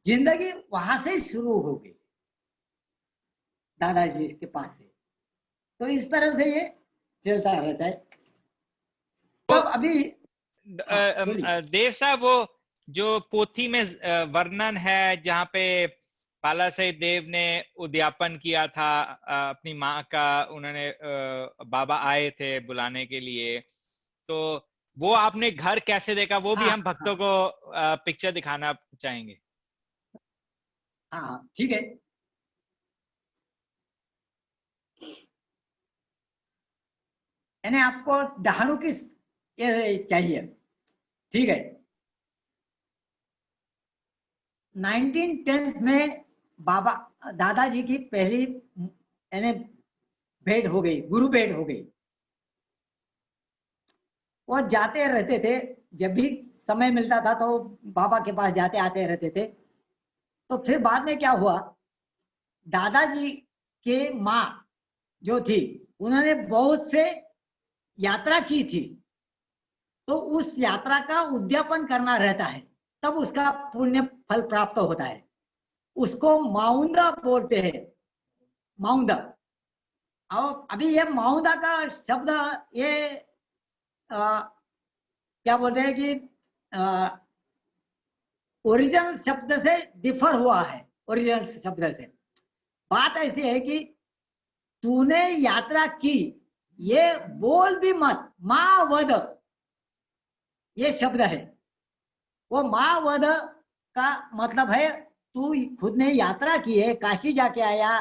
जिंदगी वहां से शुरू हो गई दादाजी के पास से। तो इस तरह से ये चलता रहता है। तब अभी देव साहब वो जो पोथी में वर्णन है जहाँ पे बाला साहिब देव ने उद्यापन किया था अपनी माँ का, उन्होंने बाबा आए थे बुलाने के लिए, तो वो आपने घर कैसे देखा वो भी हम भक्तों को पिक्चर दिखाना चाहेंगे। हाँ ठीक है। यानी आपको डहाणु की चाहिए, ठीक है। 1910 में बाबा दादाजी की पहली यानी भेंट हो गई, गुरु भेंट हो गई। वो जाते रहते थे, जब भी समय मिलता था तो बाबा के पास जाते आते रहते थे। तो फिर बाद में क्या हुआ, दादाजी के माँ जो थी उन्होंने बहुत से यात्रा की थी, तो उस यात्रा का उद्यापन करना रहता है, तब उसका पुण्य फल प्राप्त होता है। उसको माउंदा बोलते हैं, माउंदा। और अभी ये माउंदा का शब्द ये क्या बोलते हैं कि ओरिजिनल शब्द से डिफर हुआ है। ओरिजिनल शब्द से बात ऐसी है कि तूने यात्रा की, ये बोल भी मत, माँ वध, ये शब्द है। वो माँ वध का मतलब है तू खुद ने यात्रा की है, काशी जाके आया,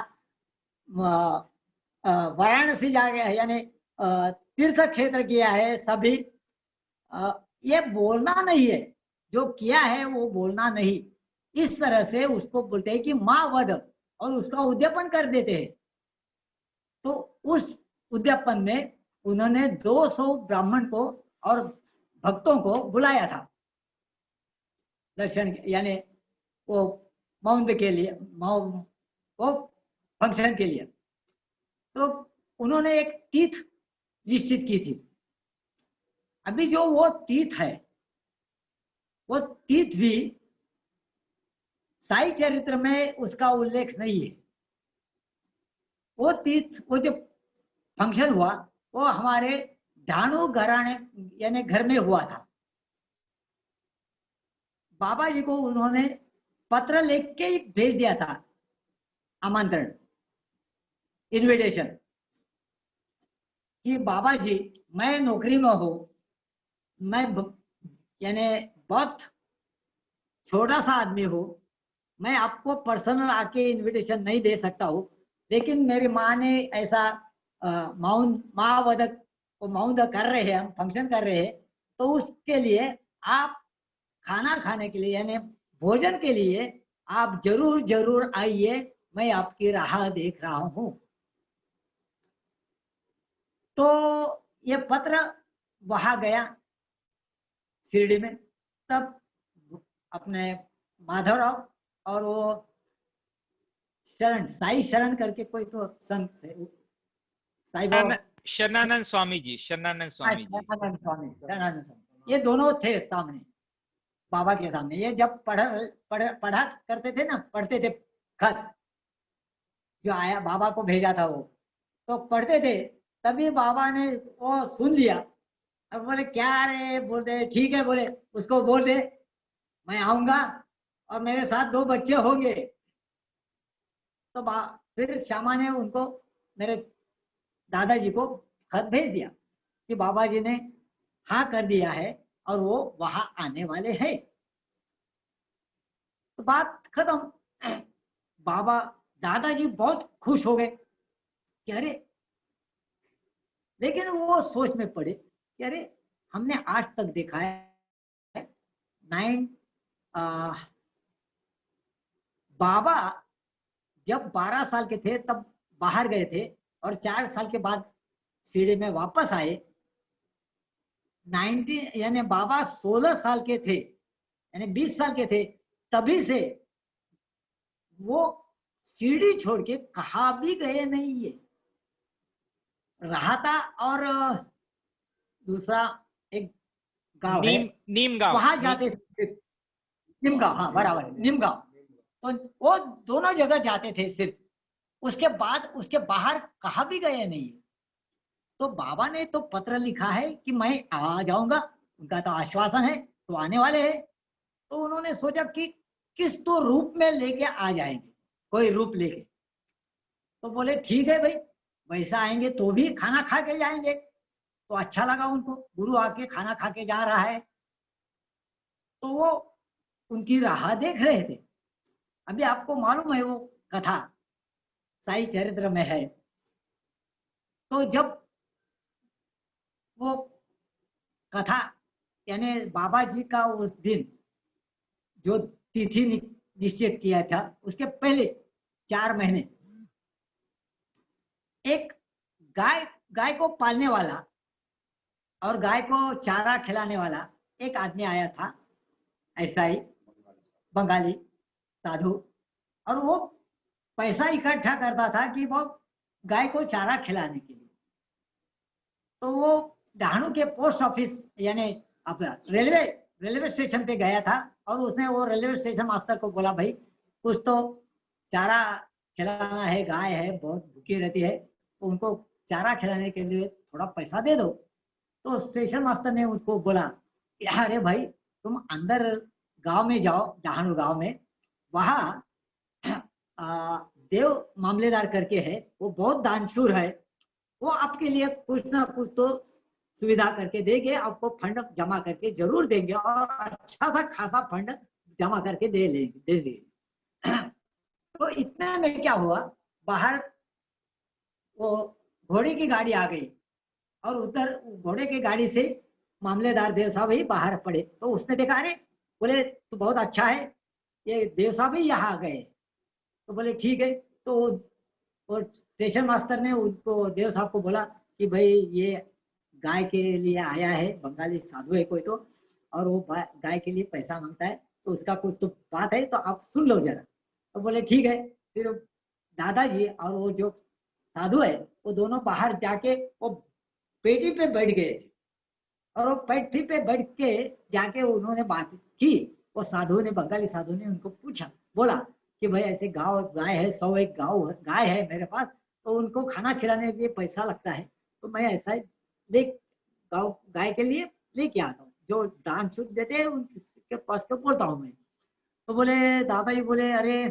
वाराणसी जाके, यानी तीर्थ क्षेत्र किया है सभी। ये बोलना नहीं है, जो किया है वो बोलना नहीं। इस तरह से उसको बोलते हैं कि माँ वध, और उसका उद्यापन कर देते हैं। तो उस उद्यापन में उन्होंने 200 ब्राह्मण को और भक्तों को बुलाया था दर्शन, यानी वो माउंट के लिए, वो फंक्शन के लिए। तो उन्होंने एक तिथि निश्चित की थी। अभी जो वो तिथि है, वो तिथि भी साई चरित्र में उसका उल्लेख नहीं है। वो तिथि, वो जो फंक्शन हुआ वो हमारे ढाणु घराने यानी घर में हुआ था। बाबा जी को उन्होंने पत्र लिख के ही भेज दिया था, आमंत्रण, इनविटेशन, कि बाबा जी मैं नौकरी में हूँ, मैं यानी बहुत छोटा सा आदमी हूँ, मैं आपको पर्सनल आके इनविटेशन नहीं दे सकता हूँ, लेकिन मेरी माँ ने ऐसा माँ वदक को माउंट कर रहे हैं, हम फंक्शन कर रहे हैं, तो उसके लिए आप खाना खाने के लिए यानी भोजन के लिए आप जरूर जरूर आइए, मैं आपकी राह देख रहा हूँ। तो ये पत्र वहां गया शिरडी में। तब अपने माधवराव और वो शरण, साई शरण करके कोई तो संत थे, साई बाबा, शरणानंद स्वामी जी, शरणानंद स्वामी जी, शरणानंद स्वामी, शरणानंद स्वामी, ये दोनों थे सामने, बाबा के सामने। ये जब पढ़ा करते थे ना, पढ़ते थे खत जो आया, बाबा को भेजा था वो, तो पढ़ते थे। तभी बाबा ने वो सुन लिया। अब बोले क्या रे, बोलते ठीक है, बोले उसको बोल दे मैं आऊंगा और मेरे साथ 2 बच्चे होंगे। तो फिर श्यामा ने उनको, मेरे दादाजी को खत भेज दिया कि बाबा जी ने हाँ कर दिया है और वो वहां आने वाले हैं। तो बात खत्म। बाबा, दादाजी बहुत खुश हो गए कि अरे, लेकिन वो सोच में पड़े कि अरे, हमने आज तक देखा है बाबा जब 12 साल के थे तब बाहर गए थे, और 4 साल के बाद शिरडी में वापस आए। 19 यानी बाबा 16 साल के थे, यानी 20 साल के थे, तभी से वो शिरडी छोड़ के कहा भी गए नहीं है। रहा था और दूसरा एक गांव है, नीम गांव, वहां जाते थे, निमगांव, हाँ बराबर है, निमगांव। तो वो दोनों जगह जाते थे सिर्फ, उसके बाद उसके बाहर कहा भी गए नहीं। तो बाबा ने तो पत्र लिखा है कि मैं आ जाऊंगा, उनका तो आश्वासन है, तो आने वाले हैं। तो उन्होंने सोचा कि किस तो रूप में लेके आ जाएंगे, कोई रूप लेके। तो बोले ठीक है भाई, वैसा आएंगे तो भी खाना खा के जाएंगे। तो अच्छा लगा उनको, गुरु आके खाना खा के जा रहा है। तो वो उनकी राह देख रहे थे। अभी आपको मालूम है वो कथा साई चरित्र में है। तो जब वो कथा यानी बाबा जी का उस दिन जो तिथि निश्चित किया था, उसके पहले 4 महीने एक गाय को पालने वाला और गाय को चारा खिलाने वाला एक आदमी आया था, ऐसा ही बंगाली साधु, और वो पैसा इकट्ठा करता था कि वो गाय को चारा खिलाने के लिए। तो वो डहाणू के पोस्ट ऑफिस यानी अपना रेलवे स्टेशन पे गया था, और उसने वो रेलवे स्टेशन मास्टर को बोला, भाई कुछ तो चारा खिलाना है, गाय है बहुत भूखी रहती है, तो उनको चारा खिलाने के लिए थोड़ा पैसा दे दो। तो स्टेशन मास्टर ने उसको बोला, अरे भाई तुम अंदर गांव में जाओ, डहाणू गांव में, वहाँ देव मामलेदार करके है, वो बहुत दानशूर है, वो आपके लिए कुछ ना कुछ तो सुविधा करके देंगे, आपको फंड जमा करके जरूर देंगे, और अच्छा सा खासा फंड जमा करके दे तो इतने में क्या हुआ, बाहर वो घोड़े की गाड़ी आ गई, और उधर घोड़े की गाड़ी से मामलेदार देव साहब ही बाहर पड़े। तो उसने देखा, अरे बोले तो बहुत अच्छा है, ये देव साहब ही यहाँ आ गए। तो बोले ठीक है। तो और स्टेशन मास्टर ने उनको देव साहब को बोला कि भाई ये गाय के लिए आया है, बंगाली साधु है कोई तो, और वो गाय के लिए पैसा मांगता है, तो उसका कुछ तो बात है, तो आप सुन लो जरा। तो बोले ठीक है। फिर दादाजी और वो जो साधु है वो दोनों बाहर जाके वो पेटी पे बैठ गए, और वो पेटी पे बैठ के जाके उन्होंने बात की। वो साधु ने, बंगाली साधु ने उनको पूछा, बोला कि भाई ऐसे गाय है, 101 गाय है मेरे पास, तो उनको खाना खिलाने के लिए पैसा लगता है, तो मैं ऐसा ले गाय के लिए लेके आता हूँ, जो दान शुद्ध देते हैं उनके पास के बोलता हूँ मैं। तो बोले दादाजी बोले, अरे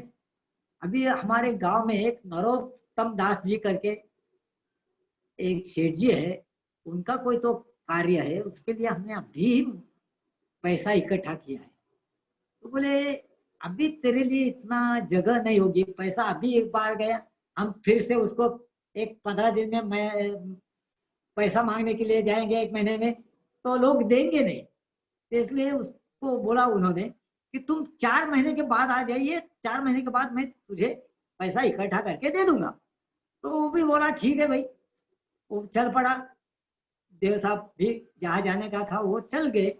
अभी हमारे गांव में एक नरोत्तम दास जी करके एक सेठ जी है, उनका कोई तो कार्य है, उसके लिए हमने अभी पैसा इकट्ठा किया है। तो बोले अभी तेरे लिए इतना जगह नहीं होगी, पैसा अभी एक बार गया, हम फिर से उसको एक 15 दिन में मैं पैसा मांगने के लिए जाएंगे, एक महीने में, तो लोग देंगे नहीं। इसलिए उसको बोला उन्होंने कि तुम 4 महीने के बाद आ जाइए, 4 महीने के बाद मैं तुझे पैसा इकट्ठा करके दे दूंगा। तो वो भी बोला ठीक है भाई, वो चल पड़ा। देव साहब भी जहाँ जाने का था वो चल गए,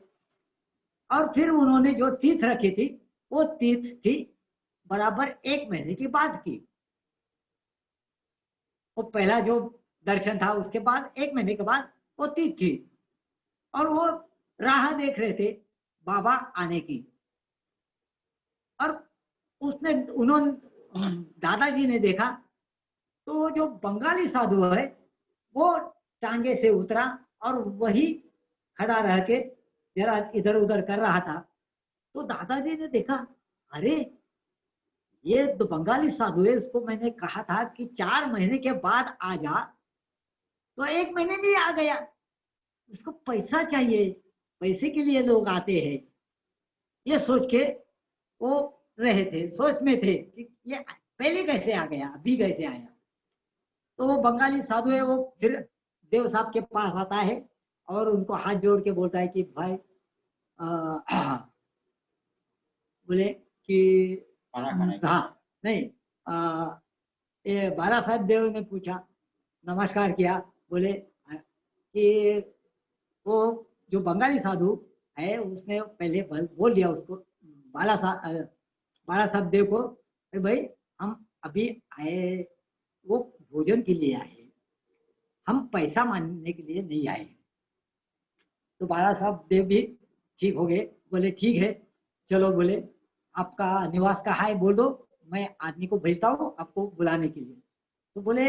और फिर उन्होंने जो तीर्थ रखी थी वो तीर्थ थी बराबर 1 महीने की बाद की। वो पहला जो दर्शन था उसके बाद 1 महीने के बाद वो तीर्थ थी, और वो राह देख रहे थे बाबा आने की। और उसने उन्होंने दादाजी ने देखा, तो जो बंगाली साधु है वो टांगे से उतरा, और वही खड़ा रह के जरा इधर उधर कर रहा था। तो दादाजी ने देखा, अरे ये तो बंगाली साधु है, उसको मैंने कहा था कि 4 महीने के बाद आ जा, तो 1 महीने में आ गया। उसको पैसा चाहिए, पैसे के लिए लोग आते हैं, ये सोच के वो रहे थे, सोच में थे कि ये पहले कैसे आ गया, अभी कैसे आया। तो वो बंगाली साधु है, वो फिर देव साहब के पास आता है और उनको हाथ जोड़ के बोलता है कि भाई बोले कि हाँ नहीं, ये बाला साहब देव ने पूछा, नमस्कार किया, बोले कि वो जो बंगाली साधु है उसने पहले बोल दिया उसको, बाला साहब देव को, अरे भाई हम अभी आए, वो भोजन के लिए आए, हम पैसा मांगने के लिए नहीं आए। तो बाला साहब देव भी ठीक हो गए, बोले ठीक है चलो, बोले आपका निवास कहाँ है बोल दो, मैं आदमी को भेजता हूँ आपको बुलाने के लिए। तो बोले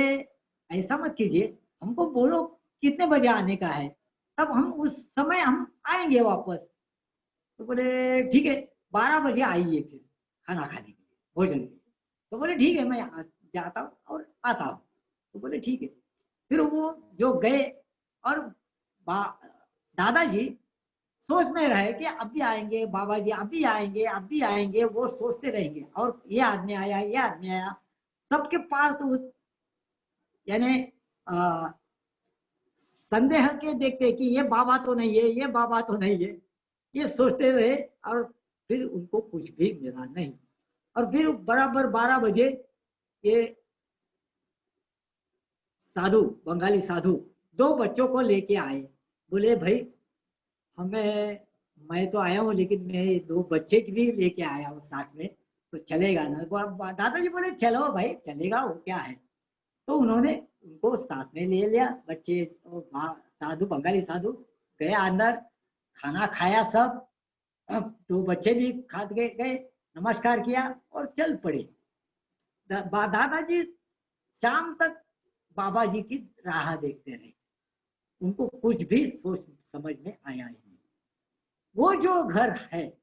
ऐसा मत कीजिए, हमको बोलो कितने बजे आने का है, तब हम उस समय हम आएंगे वापस। तो बोले ठीक है 12 बजे आइए फिर खाना खाने के लिए, भोजन के लिए। तो बोले ठीक है मैं जाता हूँ और आता हूँ। तो बोले ठीक है। फिर वो जो गए, और दादाजी सोच में रहे कि अभी आएंगे बाबा जी, अभी आएंगे अभी आएंगे, वो सोचते रहेंगे, और ये आदमी आया, ये आदमी आया, सबके पास तो यानी संदेह के देखते कि ये बाबा तो नहीं है, ये बाबा तो नहीं है, ये सोचते रहे, और फिर उनको कुछ भी मिला नहीं। और फिर बराबर 12 बजे ये साधु, बंगाली साधु 2 बच्चों को लेके आए। बोले भाई हमें, मैं तो आया हूँ लेकिन मैं 2 बच्चे की भी लेके आया हूँ साथ में, तो चलेगा ना? दादाजी बोले चलो भाई चलेगा, वो क्या है। तो उन्होंने उनको साथ में ले लिया, बच्चे साधु, बंगाली साधु गए अंदर, खाना खाया सब। अब 2 बच्चे भी खा के गए, नमस्कार किया और चल पड़े। दादाजी शाम तक बाबा जी की राह देखते रहे, उनको कुछ भी सोच समझ में आया ही नहीं। वो जो घर है,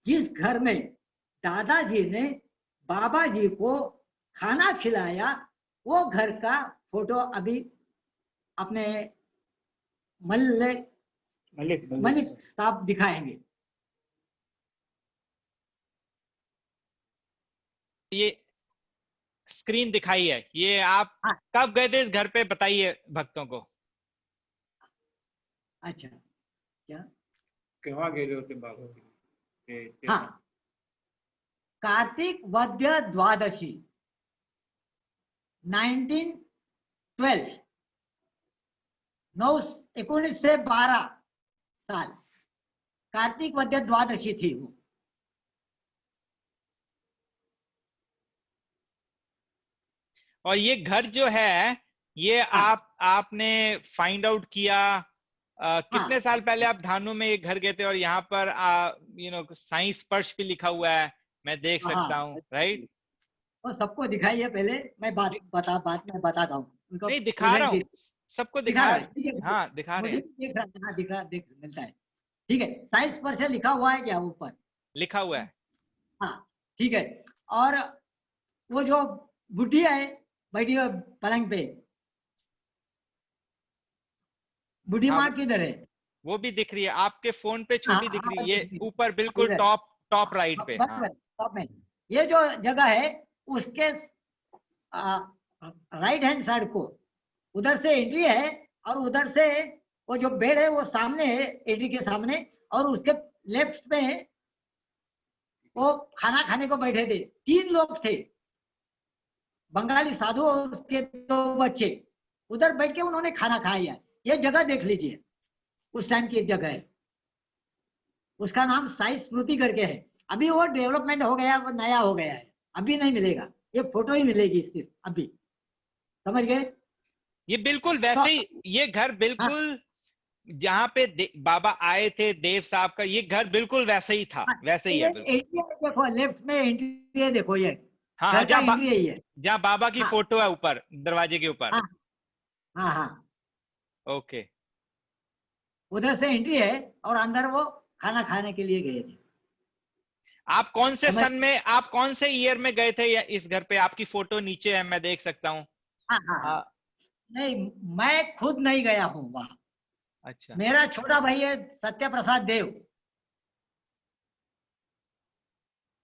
जिस घर में दादाजी ने बाबा जी को खाना खिलाया, वो घर का फोटो अभी अपने मलिक साहब दिखाएंगे। ये स्क्रीन दिखाई है, ये आप हाँ। कब गए थे इस घर पे, बताइए भक्तों को। अच्छा, क्या? केव्हा गेले होते बाबा ते? हाँ, कार्तिक वद्य द्वादशी 1912, 1912 साल कार्तिक वद्य द्वादशी थी वो। और ये घर जो है ये हाँ। आपने फाइंड आउट किया कितने हाँ। साल पहले आप धानु में एक घर गए थे, और यहाँ पर साइंस स्पर्श भी लिखा हुआ है, मैं देख सकता हूँ, राइट? वो सबको दिखाइए पहले, मैं बाद में बताता हूँ उनको। नहीं, दिखा रहा हूँ, सबको दिखा दिखा। रहा है, ठीक है। हाँ, दिखा रहे मुझे हैं, देख रहा, देख मिलता है, ठीक है। साइंस पर से लिखा हुआ है क्या ऊपर? लिखा हुआ है। हाँ, ठीक है। और वो जो बुढ़िया है बैठी है पलंग पे, बूढ़ी हाँ, माँ किधर है? वो भी दिख रही है आपके फोन पे, हाँ, छोटी दिख हाँ, रही है, ये हाँ, ऊपर बिल्कुल इधर। टॉप राइट पे। हाँ, बराबर, टॉप में ये जो जगह है, उसके राइट हैंड साइड को उधर से एंट्री है, और उधर से वो जो बेड है वो सामने है, एंट्री के सामने। और उसके लेफ्ट में वो खाना खाने को बैठे थे, 3 लोग थे, बंगाली साधु और उसके 2 बच्चे। उधर बैठ के उन्होंने खाना खाया। ये जगह देख लीजिए, उस टाइम की जगह है। उसका नाम साई स्मृति करके है। अभी वो डेवलपमेंट हो गया, वो नया हो गया है, अभी नहीं मिलेगा, ये फोटो ही मिलेगी सिर्फ अभी, समझ गए? ये बिल्कुल तो वैसे ही, ये घर हाँ, बिल्कुल जहाँ पे बाबा आए थे देव साहब का, ये घर बिल्कुल वैसे ही था, हाँ, वैसे ही ये है बिल्कुल। एंट्री है, देखो लेफ्ट में एंट्री है, देखो ये हाँ हाँ, घर का एंट्री है ये। जहाँ बाबा की हाँ, फोटो है ऊपर दरवाजे के ऊपर। हाँ, हाँ, हाँ, ओके। उधर से एंट्री है, और अंदर वो खाना खाने के लिए गए थे। आप कौन से समझ? सन में, आप कौन से ईयर में गए थे इस घर पे? आपकी फोटो नीचे है, मैं देख सकता हूँ। हाँ, हाँ, हाँ। नहीं, मैं खुद नहीं गया हूँ वहां, अच्छा, मेरा छोटा भाई है सत्य प्रसाद देव,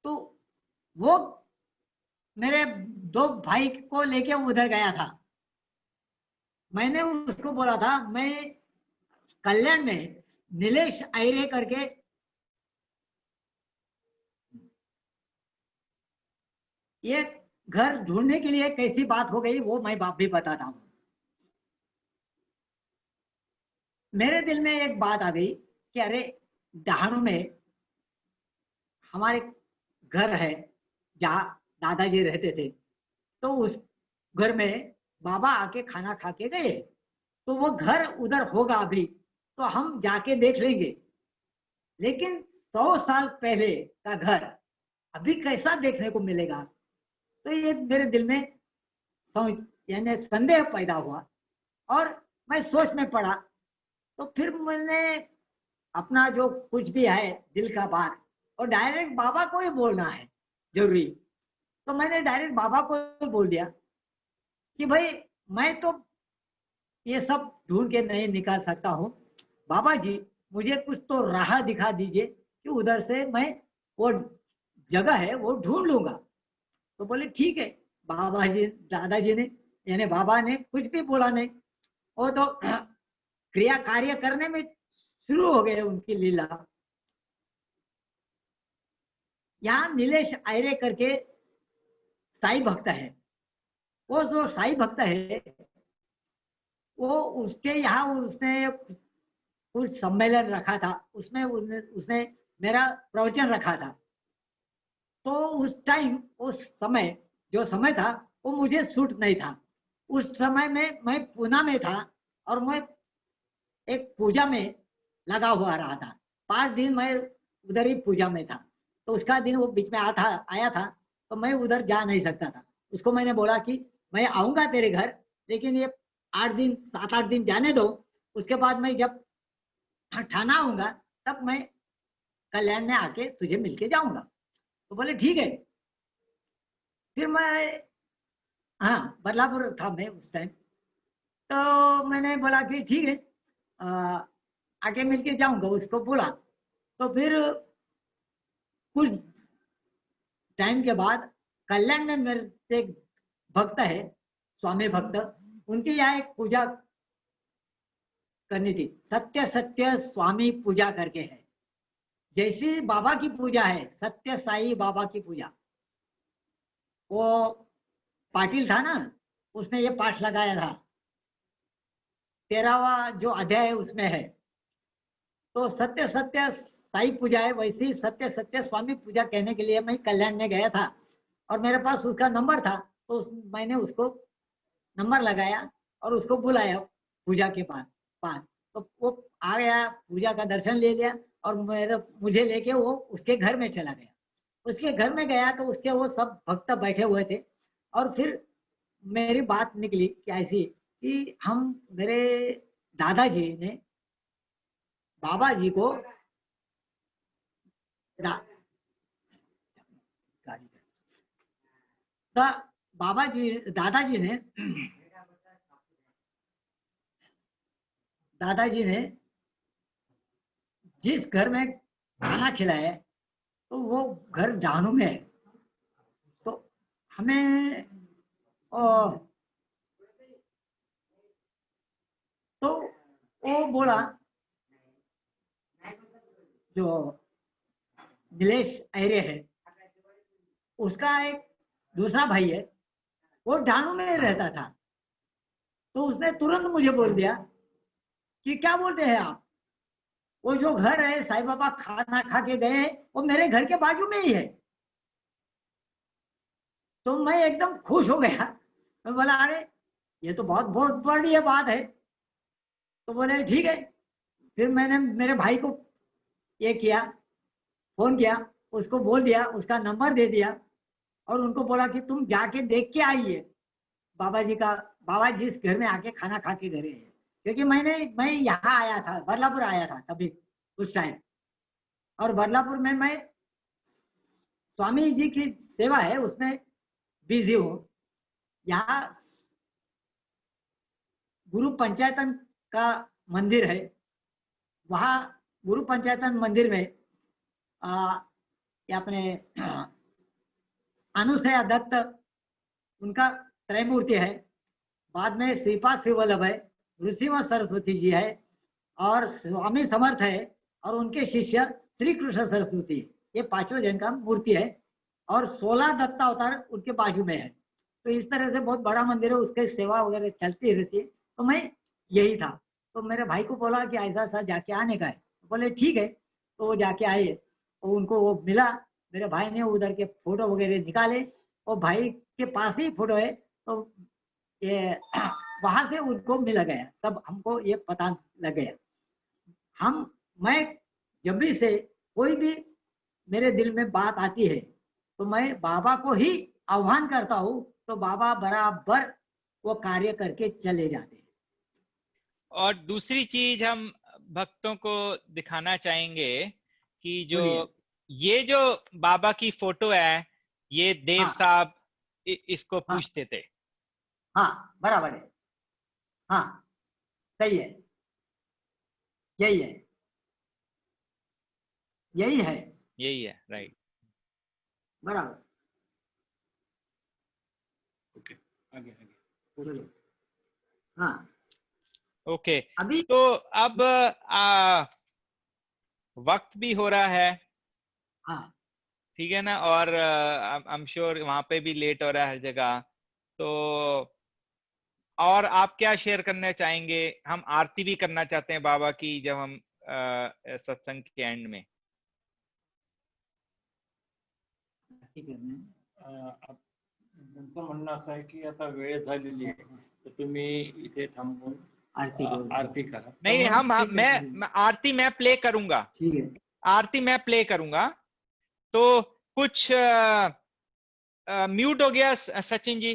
तो वो मेरे 2 भाई को लेके उधर गया था। मैंने उसको बोला था, मैं कल्याण में नीलेश आयरे करके ये घर ढूंढने के लिए कैसी बात हो गई, वो मैं भी बताता हूँ। मेरे दिल में एक बात आ गई कि अरे डहाणु में हमारे घर है जहाँ दादाजी रहते थे, तो उस घर में बाबा आके खाना खा के गए, तो वो घर उधर होगा अभी, तो हम जाके देख लेंगे। लेकिन 100 साल पहले का घर अभी कैसा देखने को मिलेगा? तो ये मेरे दिल में यानी संदेह पैदा हुआ, और मैं सोच में पड़ा। तो फिर मैंने अपना जो कुछ भी है दिल का बात, और डायरेक्ट बाबा को ही बोलना है जरूरी, तो मैंने डायरेक्ट बाबा को ही बोल दिया कि भाई मैं तो ये सब ढूंढ के नहीं निकाल सकता हूँ, बाबा जी मुझे कुछ तो राह दिखा दीजिए कि उधर से मैं वो जगह है वो ढूंढ लूंगा। तो बोले ठीक है। बाबा जी, दादाजी ने यानी बाबा ने कुछ भी बोला नहीं, वो तो क्रिया कार्य करने में शुरू हो गए उनकी लीला। यहाँ नीलेश आयरे करके साई भक्त है, वो जो साई भक्त है वो उसके यहाँ उसने कुछ सम्मेलन रखा था, उसमें उसने मेरा प्रवचन रखा था। तो उस टाइम, उस समय जो समय था वो मुझे सूट नहीं था। उस समय में मैं पूना में था और मैं एक पूजा में लगा हुआ रहा था। 5 दिन मैं उधर ही पूजा में था। तो उसका दिन वो बीच में आया था तो मैं उधर जा नहीं सकता था। उसको मैंने बोला कि मैं आऊंगा तेरे घर, लेकिन ये 8 दिन 7-8 दिन जाने दो, उसके बाद मैं जब ठाना आऊंगा तब मैं कल्याण में आके तुझे मिलके जाऊंगा। तो बोले ठीक है। फिर मैं, हाँ बदलापुर था मैं उस टाइम। तो मैंने बोला कि ठीक है, आके मिलके जाऊंगा, उसको बोला। तो फिर कुछ टाइम के बाद कल्याण में मेरे एक भक्त है, स्वामी भक्त, उनके यहाँ एक पूजा करनी थी, सत्य सत्य स्वामी पूजा करके है। जैसी बाबा की पूजा है, सत्य साई बाबा की पूजा, वो पाटिल था ना, उसने ये पाठ लगाया था, 13वां जो अध्याय है उसमें है। तो सत्य सत्य साई पूजा है, वैसी सत्य सत्य स्वामी पूजा कहने के लिए मैं कल्याण में गया था और मेरे पास उसका नंबर था। तो मैंने उसको नंबर लगाया और उसको बुलाया पूजा के पास पास। तो वो आ गया, पूजा का दर्शन ले लिया और मुझे लेके वो उसके घर में चला गया। उसके घर में गया तो उसके वो सब भक्त बैठे हुए थे और फिर मेरी बात निकली कि ऐसी कि मेरे दादाजी ने बाबा जी को बाबा जी दादाजी ने जिस घर में खाना खिलाया तो वो घर डानू में है। तो हमें तो वो बोला, जो नीलेश आर्य है, उसका एक दूसरा भाई है, वो डानू में रहता था। तो उसने तुरंत मुझे बोल दिया कि क्या बोलते हैं आप, वो जो घर है साईं बाबा खाना खा के गए वो मेरे घर के बाजू में ही है। तो मैं एकदम खुश हो गया। मैं बोला अरे ये तो बहुत बहुत बड़ी बात है। तो बोले ठीक है। फिर मैंने मेरे भाई को ये किया, फोन किया, उसको बोल दिया, उसका नंबर दे दिया और उनको बोला कि तुम जाके देख के आइए बाबा जी का, बाबा जिस घर में आके खाना खा के गए हैं। क्योंकि मैं यहाँ आया था, बदलापुर आया था तभी उस टाइम, और बदलापुर में मैं स्वामी जी की सेवा है उसमें बिजी हूँ। यहाँ गुरु पंचायतन का मंदिर है, वहाँ गुरु पंचायतन मंदिर में ये अपने अनुसया दत्त उनका त्रैमूर्ति है, बाद में श्रीपाद श्री वल्लभ है, ऋषिव सरस्वती जी है और स्वामी समर्थ है और उनके शिष्य श्री कृष्ण सरस्वती, ये पांचों जन का मूर्ति है और 16 दत्ता अवतार उनके बाजू में है। तो इस तरह से बहुत बड़ा मंदिर है, उसकी सेवा वगैरह चलती रहती है। तो मैं यही था। तो मेरे भाई को बोला कि ऐसा ऐसा जाके आने का है। बोले ठीक है। तो वो जाके आए, तो उनको वो मिला, मेरे भाई ने उधर के फोटो वगैरह निकाले और भाई के पास ही फोटो है। तो ये वहां से उनको मिल गया, सब हमको ये पता लग गया। मैं जब भी से कोई भी मेरे दिल में बात आती है तो मैं बाबा को ही आह्वान करता हूँ, तो बाबा बराबर वो कार्य करके चले जाते हैं। और दूसरी चीज हम भक्तों को दिखाना चाहेंगे कि बोलिए। ये जो बाबा की फोटो है, ये देव हाँ साहब इसको हाँ पूछते थे। हाँ बराबर है। हाँ सही है, यही है, यही है, यही है, राइट। बराबर। ओके, आगे आगे। चलो हाँ ओके, अभी तो अब वक्त भी हो रहा है, हाँ ठीक है ना, और आई एम श्योर वहां पे भी लेट हो रहा है हर जगह। तो और आप क्या शेयर करना चाहेंगे? हम आरती भी करना चाहते हैं बाबा की जब हम सत्संग के एंड में। तुमचं म्हणणं असं आहे की आता वेळ झालेली आहे, तर तुम्ही इथे थांबून आरती करा। नहीं मैं आरती मैं प्ले करूंगा, ठीक है, आरती मैं प्ले करूंगा। तो कुछ म्यूट हो गया सचिन जी,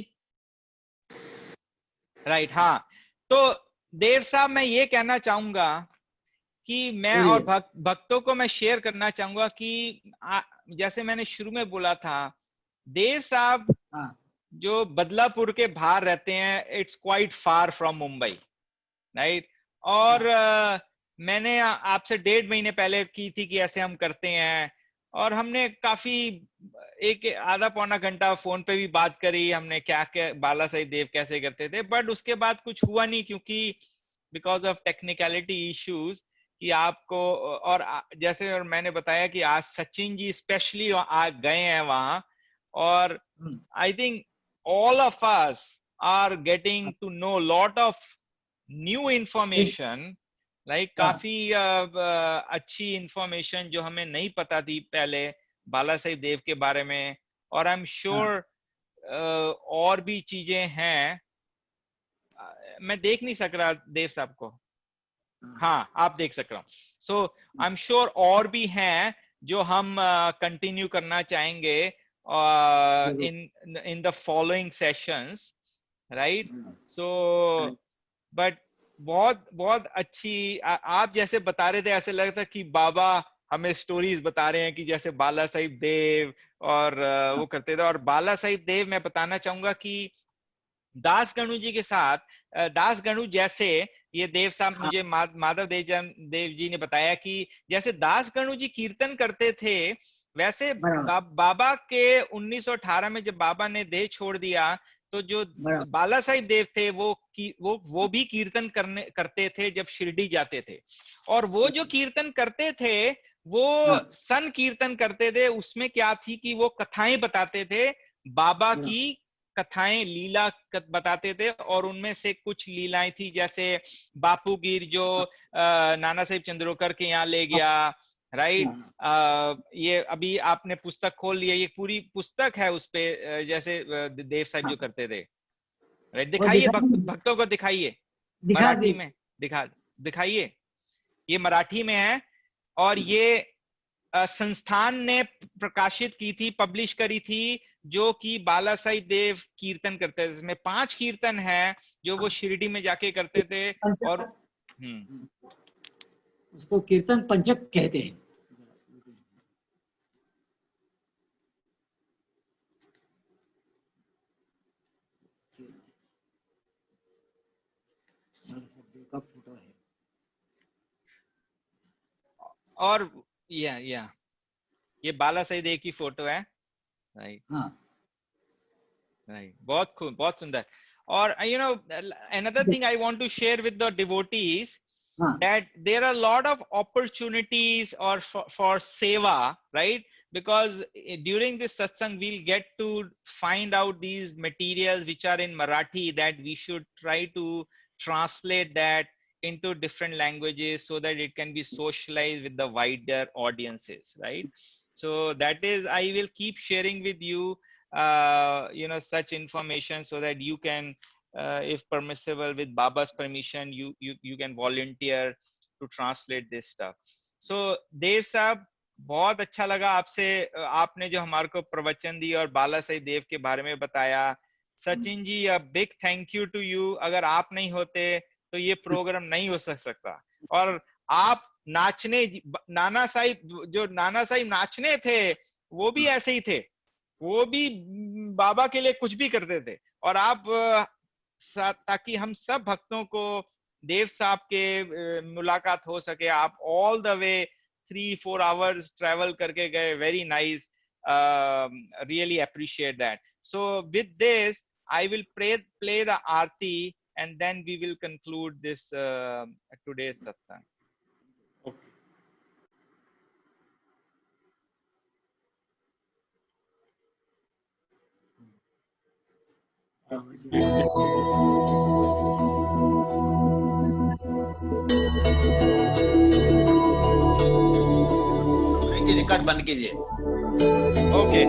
राइट? हाँ, तो देव साहब मैं ये कहना चाहूंगा कि मैं और भक्तों को मैं शेयर करना चाहूंगा कि जैसे मैंने शुरू में बोला था, देव साहब जो बदलापुर के बाहर रहते हैं, it's quite far from Mumbai, right? और मैंने आपसे 1.5 महीने पहले की थी कि ऐसे हम करते हैं, और हमने काफी एक आधा पौना घंटा फोन पे भी बात करी, हमने क्या क्या बाला साहिब देव कैसे करते थे, बट उसके बाद कुछ हुआ नहीं, क्योंकि बिकॉज ऑफ टेक्निकलिटी इश्यूज कि आपको, और जैसे और मैंने बताया कि आज सचिन जी स्पेशली गए हैं वहां, और I think all of us are getting to know lot of new information, like काफी अच्छी information जो हमें नहीं पता थी पहले बाला साहिब देव के बारे में, और आई एम श्योर और भी चीजें हैं। मैं देख नहीं सक रहा देव साहब को, हाँ आप देख सक रहा हूँ। सो आई एम श्योर और भी हैं जो हम कंटिन्यू करना चाहेंगे in the following sessions, right? So but बहुत बहुत अच्छी आप जैसे बता रहे थे, ऐसे लग रहा था कि बाबा हमें स्टोरीज बता रहे हैं कि जैसे बाला साहिब देव और वो करते थे। और बाला साहिब देव मैं बताना चाहूंगा कि दास गणु जी के साथ, दास गणु जैसे ये देव साहब मुझे माधव देव जी ने बताया कि जैसे दास गणु जी कीर्तन करते थे, वैसे बाबा के 1918 में जब बाबा ने देह छोड़ दिया, तो जो बाला साहिब देव थे वो भी कीर्तन करते थे जब शिरडी जाते थे। और वो जो कीर्तन करते थे वो सन कीर्तन करते थे। उसमें क्या थी कि वो कथाएं बताते थे, बाबा की कथाएं, लीला बताते थे, और उनमें से कुछ लीलाएं थी जैसे बापू गिर जो नाना साहिब चंद्रोकर के यहाँ ले गया, राइट? ये अभी आपने पुस्तक खोल लिया, ये पूरी पुस्तक है उस पे, जैसे देव साहब जो करते थे, राइट? दिखाइए भक्तों को, दिखाइए मराठी में, दिखाइए, ये मराठी में है, और ये संस्थान ने प्रकाशित की थी, पब्लिश करी थी, जो कि बाला साहिब देव कीर्तन करते थे। इसमें 5 कीर्तन है जो वो शिरडी में जाके करते थे, और उसको कीर्तन पंचक कहते हैं। का फोटो है, और ये बाला साहिब देव की फोटो है, राइट? हाँ, राइट, बहुत खूब, बहुत सुंदर। और you know, another thing I want to share with the devotees, that there are a lot of opportunities or for seva, right? Because during this satsang we'll get to find out these materials which are in Marathi, that we should try to translate that into different languages so that it can be socialized with the wider audiences, right? So that is, I will keep sharing with you such information so that you can, if permissible, with Baba's permission, you can volunteer to translate this stuff. So देव साहब, बहुत अच्छा लगा आपसे, आपने जो हमारे को प्रवचन दी और बाला साहिब देव के बारे में बताया। Sachin ji, a big thank you to you. अगर आप नहीं होते तो ये प्रोग्राम नहीं हो सकता। और आप नाचने, नाना साहिब नाचने थे, वो भी ऐसे ही थे, वो भी बाबा के लिए कुछ भी करते थे। और आप, ताकि हम सब भक्तों को देव साहब के मुलाकात हो सके, आप all the way 3-4 hours travel करके गए, very nice, really appreciate that. So with this I will play the aarti and then we will conclude this today's satsang. Record बंद कीजिए। ओके